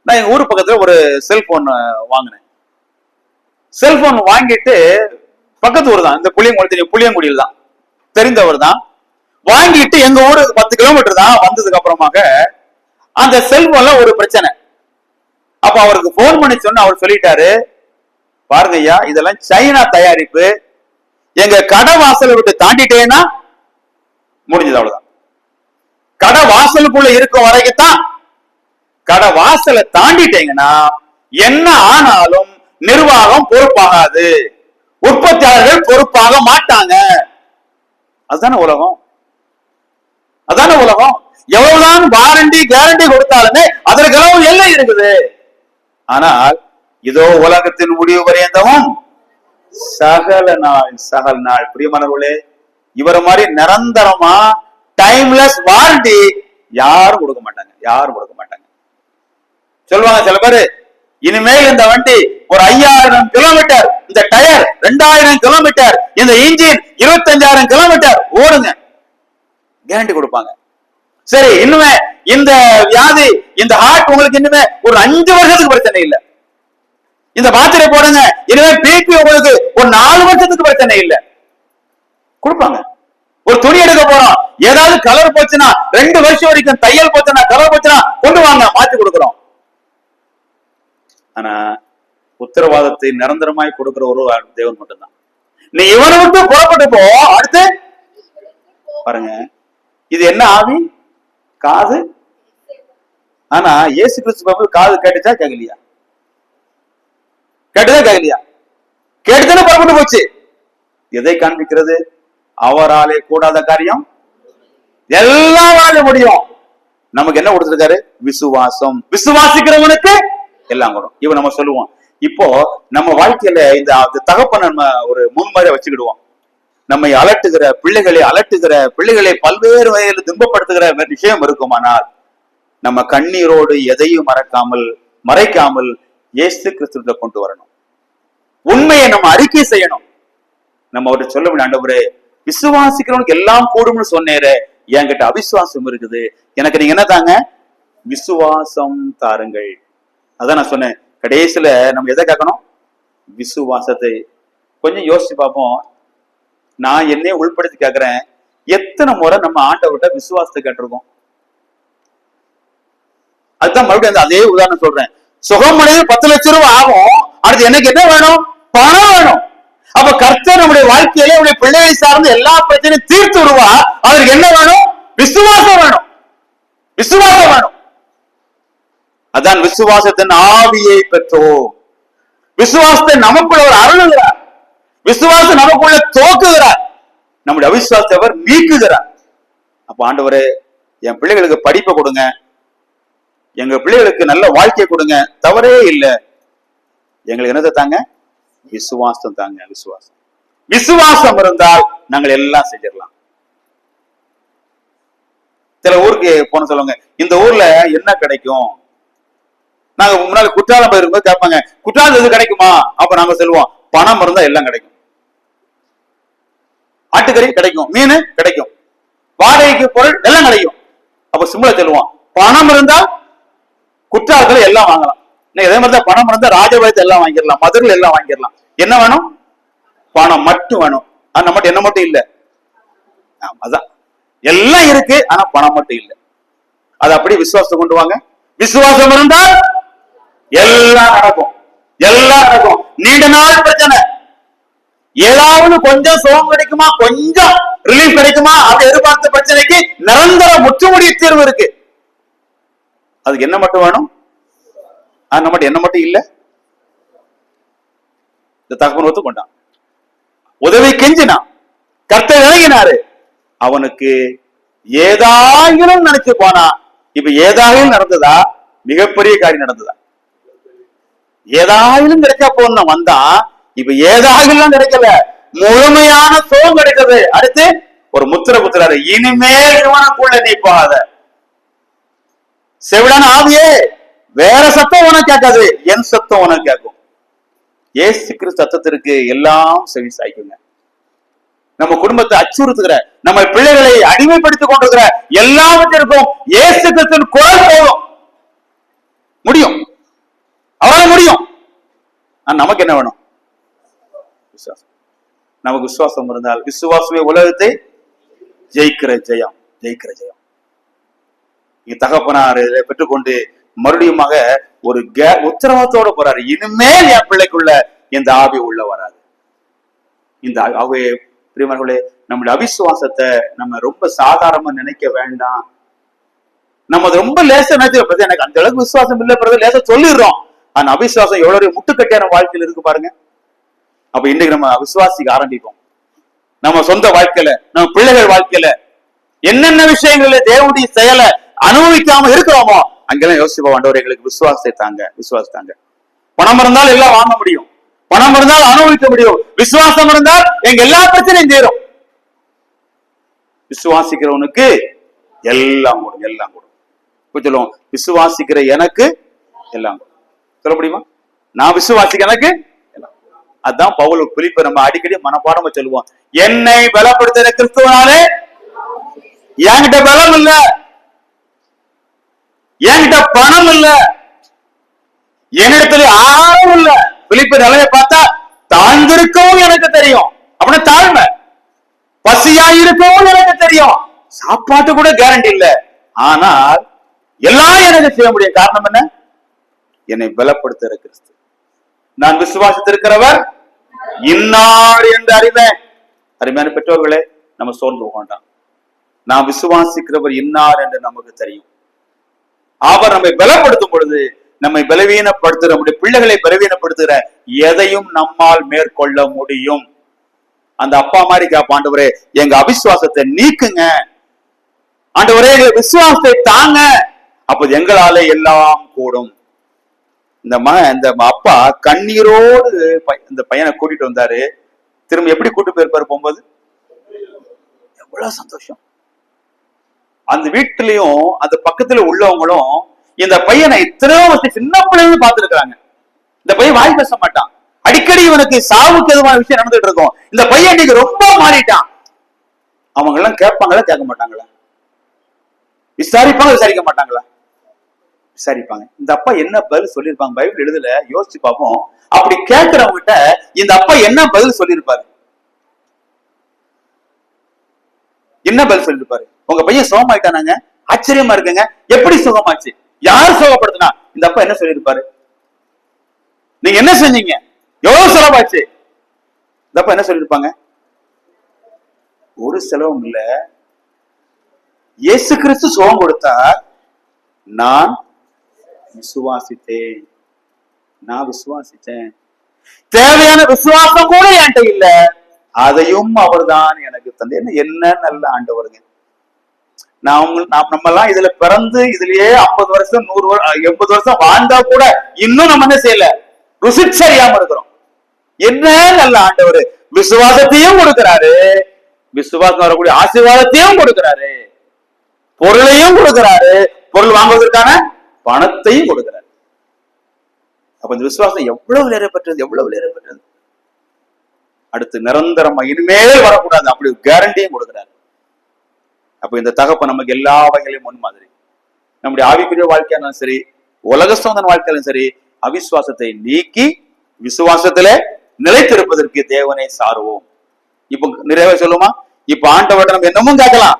நான் எங்க ஊர் பக்கத்துல ஒரு செல்போன் வாங்கினேன். செல்போன் வாங்கிட்டு பக்கத்து ஊர் தான், இந்த புளியங்குடியில் தான், தெரிந்தவர் தான். வாங்கிட்டு எங்க ஊரு 10 கிலோமீட்டர் தான். வந்ததுக்கு அப்புறமாக அந்த செல்போன்ல ஒரு பிரச்சனை. அப்ப அவருக்கு போன் பண்ணி சொன்ன, அவர் சொல்லிட்டாரு, பாருங்க ஐயா, இதெல்லாம் சைனா தயாரிப்பு, எங்க கடை வாசலை விட்டு தாண்டிட்டேன்னா முடிஞ்சது, அவ்வளவுதான். கடை வாசலுக்குள்ள இருக்கும் வரைக்கும் தான். கடை வாசலை தாண்டிட்டீங்கன்னா என்ன ஆனாலும் நிர்வாகம் பொறுப்பாகாது, உற்பத்தியாளர்கள் பொறுப்பாக மாட்டாங்க. அதுதானே உலகம், அதான உலகம். எவ்வளவுதான் வாரண்டி கேரண்டி கொடுத்தாலுமே அதற்கெல்லாம் எல்லை இருக்குது. ஆனால் இதோ உலகத்தின் முடிவு பரியந்தமும் சகல நாள். பிரியமானவர்களே, இவர மாதிரி நிரந்தரமா டைம்லெஸ் வாரண்டி யாரும் கொடுக்க மாட்டாங்க. சொல்லுவாங்க சில பேரு, இனிமேல் இந்த வண்டி ஒரு 5000 கிலோமீட்டர், இந்த டயர் 2000 கிலோமீட்டர், இந்த இன்ஜின் 25,000 கிலோமீட்டர் ஓடுங்க, கேரண்டி கொடுப்பாங்க. சரி, இன்னுமே இந்த வியாதி, இந்த ஹார்ட் உங்களுக்கு இன்னுமே ஒரு 5 வருஷத்துக்கு பிரச்சனை இல்லை, இந்த மாத்திரை போடுங்க, இனிமே பிபி உங்களுக்கு ஒரு 4 வருஷத்துக்கு பிரச்சனை இல்லை, கொடுப்பாங்க. ஒரு துணி எடுக்க போறோம், ஏதாவது கலர் போச்சுன்னா 2 வருஷம் வரைக்கும், தையல் போச்சுன்னா, கலர் போச்சுன்னா கொண்டு வாங்க, மாத்தி கொடுக்கிறோம். ஆனா உத்தரவாதத்தை நிரந்தரமாய் கொடுக்கிற ஒரு தேவன் மட்டும்தான். நீ இவனை விட்டு புறப்பட்டு போ, அடுத்து பாருங்க, இது என்ன ஆவி? காது. ஆனா இயேசு கிறிஸ்து காது கேட்டுச்சா கேட்கலையா? கேட்டுதானே புறப்பட்டு போச்சு. எதை காண்பிக்கிறது? அவராலே கூடாத காரியம் எல்லாராலும் முடியும். நமக்கு என்ன கொடுத்திருக்காரு? விசுவாசம். விசுவாசிக்கிறவனுக்கு எல்லாம் கூட. இவன் நம்ம சொல்லுவோம். இப்போ நம்ம வாழ்க்கையில இந்த தகப்ப நம்ம ஒரு முன்மாதிரியா வச்சுக்கிடுவோம். நம்மை பிள்ளைகளை பல்வேறு வகையில் துன்பப்படுத்துகிற விஷயம் இருக்குமானால் நம்ம கண்ணீரோடு எதையும் மறைக்காமல் இயேசு கிறிஸ்துவிட்ட கொண்டு வரணும். உண்மையை நம்ம அறிக்கை செய்யணும். நம்ம அவர்கிட்ட சொல்ல வேண்டிய, ஆண்டவரே, விசுவாசிக்கிறவனுக்கு எல்லாம் கூடும்னு சொன்னேரே, என்கிட்ட அவிசுவாசம் இருக்குது, எனக்கு நீங்க என்ன தாங்க? விசுவாசம் தாருங்கள். அதான் நான் சொன்னேன். கடைசியில நம்ம எதை கேட்கணும்? விசுவாசத்தை. கொஞ்சம் யோசிச்சு பார்ப்போம். நான் என்னையே உள்படுத்தி கேட்கிறேன், எத்தனை முறை நம்ம ஆண்டவர்கிட்ட விசுவாசத்தை கேட்டிருக்கோம்? அதுதான் மறுபடியும் அதே உதாரணம் சொல்றேன். சுகம் அடைந்து 10 லட்சம் ரூபாய் ஆகும். அடுத்து எனக்கு என்ன வேணும்? பணம் வேணும். அப்ப கர்த்தர் நம்முடைய வாழ்க்கையில நம்முடைய பிள்ளைகளை சார்ந்து எல்லா பிரச்சனையும் தீர்த்து விடுவா. அவருக்கு என்ன வேணும்? விசுவாசம் வேணும். விசுவாசம் வேணும். அதான் விசுவாசத்தின் ஆவியை பெற்றோம். விசுவாசத்தை நமக்குள்ள ஒரு அருளுகிறார். விசுவாசம் நமக்குள்ள தோக்குகிறார். நம்முடைய அவிசுவாசத்தை அவர் நீக்குகிறார். அப்ப ஆண்டவரே, என் பிள்ளைகளுக்கு படிப்பை கொடுங்க, எங்க பிள்ளைகளுக்கு நல்ல வாழ்க்கை கொடுங்க, தவறே இல்லை. எங்களுக்கு என்னதை தாங்க? விசுவாசம் தாங்க. விசுவாசம் விசுவாசம் இருந்தால் நாங்கள் எல்லாம் செஞ்சிடலாம். சில ஊருக்கு போன சொல்லுவாங்க, இந்த ஊர்ல என்ன கிடைக்கும்? நாங்க முன்னாடி குற்றாலம் போயிருக்கும்போது கேட்பாங்க, குற்றாலம் எது கிடைக்குமா? அப்ப நாங்க சொல்லுவோம், பணம் இருந்தா எல்லாம் கிடைக்கும். ஆட்டுக்கறி கிடைக்கும், மீன் கிடைக்கும், வாடகைக்கு பொருள் எல்லாம் கிடைக்கும். அப்ப சிம்பிளா சொல்லுவோம், பணம் இருந்தால் குற்றாலத்துல எல்லாம் வாங்கலாம். இதே மாதிரிதான் பணம் இருந்தா ராஜபாளையத்தை எல்லாம் வாங்கிடலாம், மதுரையில் எல்லாம் வாங்கிடலாம். என்ன வேணும்? பணம் மட்டும் வேணும். ஆனா நம்மகிட்ட என்ன மட்டும் இல்ல. அதான் எல்லாம் இருக்கு, ஆனா பணம் மட்டும் இல்ல. அது அப்படி விசுவாசத்தை கொண்டு வாங்க. விசுவாசம் இருந்தால் எல்லாம் நடக்கும். எல்லாம் நடக்கும். நீண்ட நாள் பிரச்சனை, ஏதாவது கொஞ்சம் சுகம் கிடைக்குமா, கொஞ்சம் ரிலீஃப் கிடைக்குமா, அப்படி எதிர்பார்த்த பிரச்சனைக்கு நிரந்தர முற்றுமுடிய தீர்வு இருக்கு. அதுக்கு என்ன மட்டும் வேணும்? நம்மகிட்ட என்ன மட்டும் இல்ல. இந்த தகவல் ஒத்து கொண்டான், உதவி கெஞ்சினான், கர்த்தர் இறங்கினாரு. அவனுக்கு ஏதாயிலும் நினைச்சு போனா. இப்ப ஏதாயிலும் நடந்ததா? மிகப்பெரிய காரியம் நடந்ததா? ஏதாயிலும் கிடைச்சா போன வந்தா, இப்ப ஏதாயிலும் கிடைக்கல, முழுமையான சுகம் கிடைக்கிறது. அடுத்து ஒரு முத்திர குத்துறாரு, இனிமேல் இவனுக்குள்ள நீ போகாத. செவிடான ஆவியே, வேற சத்தம் உனக்கு கேட்காது, என் சத்தம் உனக்கு கேட்கும். ஏசு கிறிஸ்து சத்தத்திற்கு எல்லாம் செவி சாய்க்குங்க. நம்ம குடும்பத்தை அச்சுறுத்துகிற, நம்ம பிள்ளைகளை அடிமைப்படுத்திக் கொண்டிருக்கிற எல்லாவற்றிற்கும் ஏசு கிறிஸ்துவின் குரல் போதும். முடியும், அவரால் முடியும். நமக்கு என்ன வேணும்? விசுவாசம். நமக்கு விசுவாசம் இருந்தால், விசுவாசமே உலகத்தை ஜெயிக்கிற ஜெயம். ஜெயிக்கிற ஜெயம். தகப்பனார் பெற்றுக்கொண்டு மறுபடியுமாக ஒரு உத்தரவாதத்தோட போறாரு, இனிமேல் என் பிள்ளைக்குள்ள இந்த ஆவி உள்ள வராது. இந்த ஆவி பிரியமானவர்களே, நம்முடைய அவிசுவாசத்தை நம்ம ரொம்ப சாதாரணமா நினைக்க வேண்டாம். நம்ம ரொம்ப லேசா நினைச்சு, எனக்கு அந்த அளவுக்கு விசுவாசம் இல்லை லேசா சொல்லிடுறோம். ஆனா அவிசுவாசம் எவ்வளவு முட்டுக்கட்டியான வாழ்க்கையில இருக்கு பாருங்க. அப்ப இன்னைக்கு நம்ம விசுவாசிக்க ஆரம்பிப்போம். நம்ம சொந்த வாழ்க்கையில, நம்ம பிள்ளைகள் வாழ்க்கையில என்னென்ன விஷயங்கள்ல தேவனுடைய செயலை அனுபவிக்காம இருக்கிறோமோ அங்கெல்லாம் யோசிப்போம், ஆண்டவரே எங்களுக்கு விசுவாசத்தை தாங்க, விசுவாசத்தாங்க. பணம் இருந்தால் எல்லாம் வாங்க முடியும், பணம் இருந்தால் அனுபவிக்க முடியும், விசுவாசம் இருந்தால் எங்க எல்லா பிரச்சனையும் தீரும். விசுவாசிக்கிறவனுக்கு எல்லாம் கூடும், எல்லாம் கூடும். சொல்லுவோம், விசுவாசிக்கிற எனக்கு எல்லாம் கூடும். சொல்ல முடியுமா? நான் விசுவாசிக்க எனக்கு எல்லாம். அதான் பவுல் பிலிப்பை நம்ம அடிக்கடி மனப்பாடமா சொல்லுவோம், என்னை பலப்படுத்துகிற கிறிஸ்துவனாலே என்கிட்ட பலம் இல்ல, என்கிட்ட பணம் இல்ல, என்னிடத்துல ஆழம் இல்ல. பிலிப்பு நிலையை பார்த்தா தாழ்ந்திருக்கவும் எனக்கு தெரியும், அப்படின்னா தாழ்மை. பசியா இருக்கவும் எனக்கு தெரியும், சாப்பாட்டு கூட கேரண்டி இல்ல. ஆனால் எல்லாம் எனக்கு செய்ய முடியும். காரணம் என்ன? என்னை பலப்படுத்துகிற கிறிஸ்து. நான் விசுவாசித்திருக்கிறவர் இன்னார் என்று அறிவேன். அருமையான பெற்றோர்களே, நம்ம சோர்ந்து போகண்டாம். நாம் விசுவாசிக்கிறவர் இன்னார் என்று நமக்கு தெரியும். அவர் நம்மை பலப்படுத்தும் பொழுது, நம்மை பலவீனப்படுத்துகிற, நம்முடைய பிள்ளைகளை பலவீனப்படுத்துகிற எதையும் நம்மால் மேற்கொள்ள முடியும். அந்த அப்பா மாதிரி கேப்ப, ஆண்டவரே எங்க அவிசுவாசத்தை நீக்குங்க, ஆண்டவரே எங்க விசுவாசத்தை தாங்க, அப்போது எங்களாலே எல்லாம் கூடும். இந்த அப்பா கண்ணீரோடு இந்த பையனை கூட்டிட்டு வந்தாரு. திரும்ப எப்படி கூட்டு போயிருப்பாரு போகும்போது? எவ்வளவு சந்தோஷம். அந்த வீட்டுலயும் அந்த பக்கத்துல உள்ளவங்களும் இந்த பையனை இத்தனை வருஷம் சின்ன பிள்ளைங்க பார்த்துருக்காங்க. இந்த பையன் வாய் பேச மாட்டான், அடிக்கடி இவனுக்கு சாவுக்கு எதுவான விஷயம் நடந்துட்டு இருக்கும். இந்த பையன் இன்னைக்கு ரொம்ப மாறிட்டான். அவங்க எல்லாம் கேட்பாங்களா, கேட்க மாட்டாங்களா? விசாரிப்பாங்க, விசாரிக்க மாட்டாங்களா? விசாரிப்பாங்க. இந்த அப்பா என்ன பதில் சொல்லியிருப்பாங்க? பைபிள் எழுதல, யோசிச்சு பார்ப்போம். அப்படி கேட்கிறவங்க கிட்ட இந்த அப்பா என்ன பதில் சொல்லியிருப்பாரு? என்ன பதில் சொல்லியிருப்பாரு? உங்க பையன் சுகமாயிட்டானாங்க, ஆச்சரியமா இருக்குங்க, எப்படி சுகமாச்சு, யார் சுகப்படுத்தினா? இந்த அப்பா என்ன சொல்லியிருப்பாரு? நீங்க என்ன செஞ்சீங்க, எவ்வளவு செலவாச்சு? இதப்ப என்ன சொல்லியிருப்பாங்க? ஒரு செலவும் இல்ல, இயேசு கிறிஸ்து சுகம் கொடுத்தார், நான் விசுவாசித்தேன், நான் விசுவாசித்தேன். தேவையான விசுவாசம் கூட என்கிட்ட இல்ல, அதையும் அவர்தான் எனக்கு தந்து. என்ன நல்ல ஆண்டவருங்க. நம்ம எல்லாம் இதுல பிறந்து இதுலயே 50 வருஷம் 100 80 வருஷம் வாழ்ந்தா கூட இன்னும் நம்ம என்ன செய்யல, ருசிச்சறியாம இருக்கிறோம். என்ன நல்ல ஆண்டவர், விசுவாசத்தையும் கொடுக்கிறாரு, விசுவாசம் வரக்கூடிய ஆசீர்வாதத்தையும் கொடுக்கிறாரு, பொருளையும் கொடுக்கிறாரு, பொருள் வாங்குவதற்கான பணத்தையும் கொடுக்கிறாரு. அப்ப இந்த விசுவாசம் எவ்வளவு விலையேறப்பட்டது, எவ்வளவு விலையேறப்பட்டது. அடுத்து நிரந்தரமா இனிமேல் வரக்கூடாது அப்படி கேரண்டியும் கொடுக்கிறாரு. அப்ப இந்த தகப்ப நமக்கு எல்லா வகையிலும் முன் மாதிரி. நம்முடைய ஆவிக்குரிய வாழ்க்கையாலும் சரி, உலக சோதன வாழ்க்கையிலும் சரி, அவிசுவாசத்தை நீக்கி விசுவாசத்திலே நிலைத்திருப்பதற்கு தேவனை சாருவோம். இப்ப நிறைய சொல்லுமா, இப்ப ஆண்டவர்கிட்ட நம்ம என்னமும் கேட்கலாம்,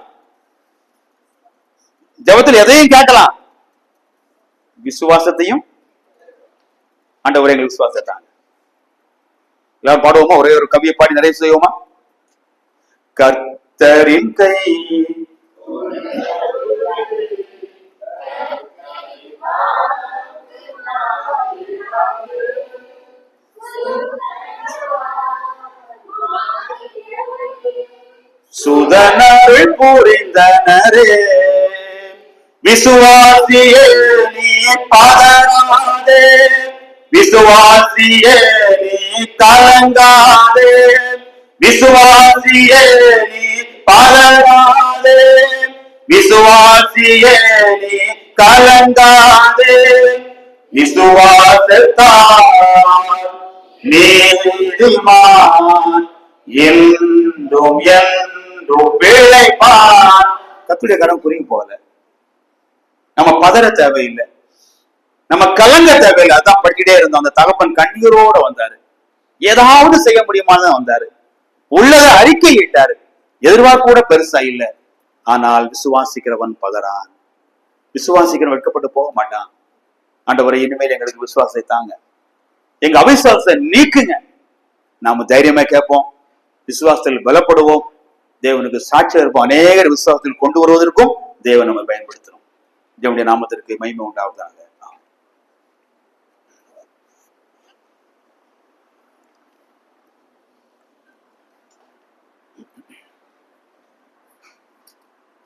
ஜெபத்தில் எதையும் கேட்கலாம், விசுவாசத்தையும் ஆண்டவரே எங்களுக்கு விசுவாசத்தாங்க. எல்லாரும் பாடுவோமா? ஒரே ஒரு கவியை பாடி நிறைய செய்வோமா? கர்த்தரின் கை சுதனருள் புரிந்தனரே, விசுவாசியே நீ பதறாதே, விசுவாசியே நீ கலங்காதே, விசுவாசியே நீ பதறாதே, விசுவாசியே நீ கலங்காதே, விசுவாசத்தால் நீதிமான் என்றும் என்றும் பிழைப்பான். கர்த்தருடைய கரம் குறுகி போகல, நம்ம பதற தேவையில்லை, நம்ம கலங்க தேவையில்லை. அதான் படிக்கிட்டே இருந்தோம். அந்த தகப்பன் கண்ணீரோட வந்தாரு, ஏதாவது செய்ய முடியுமான்னு வந்தாரு, உள்ளதை அறிக்கையிட்டாரு. எதிர்பார்ப்பு கூட பெருசா இல்ல, ஆனால் விசுவாசிக்கிறவன் பதறான், விசுவாசிக்கிறவன் வெட்கப்பட்டு போக மாட்டான். ஆண்டவரை இனிமேல் எங்களுக்கு விசுவாசத்தை தாங்க, எங்க அவிசுவாசத்தை நீக்குங்க. நாம தைரியமா கேட்போம், விசுவாசத்தில் பலப்படுவோம், தேவனுக்கு சாட்சியா இருப்போம். அநேகர் விசுவாசத்தில் கொண்டு வருவதற்கும் தேவன் நம்ம பயன்படுத்துறோம். தேவனுடைய நாமத்திற்கு மகிமை உண்டாவதாக.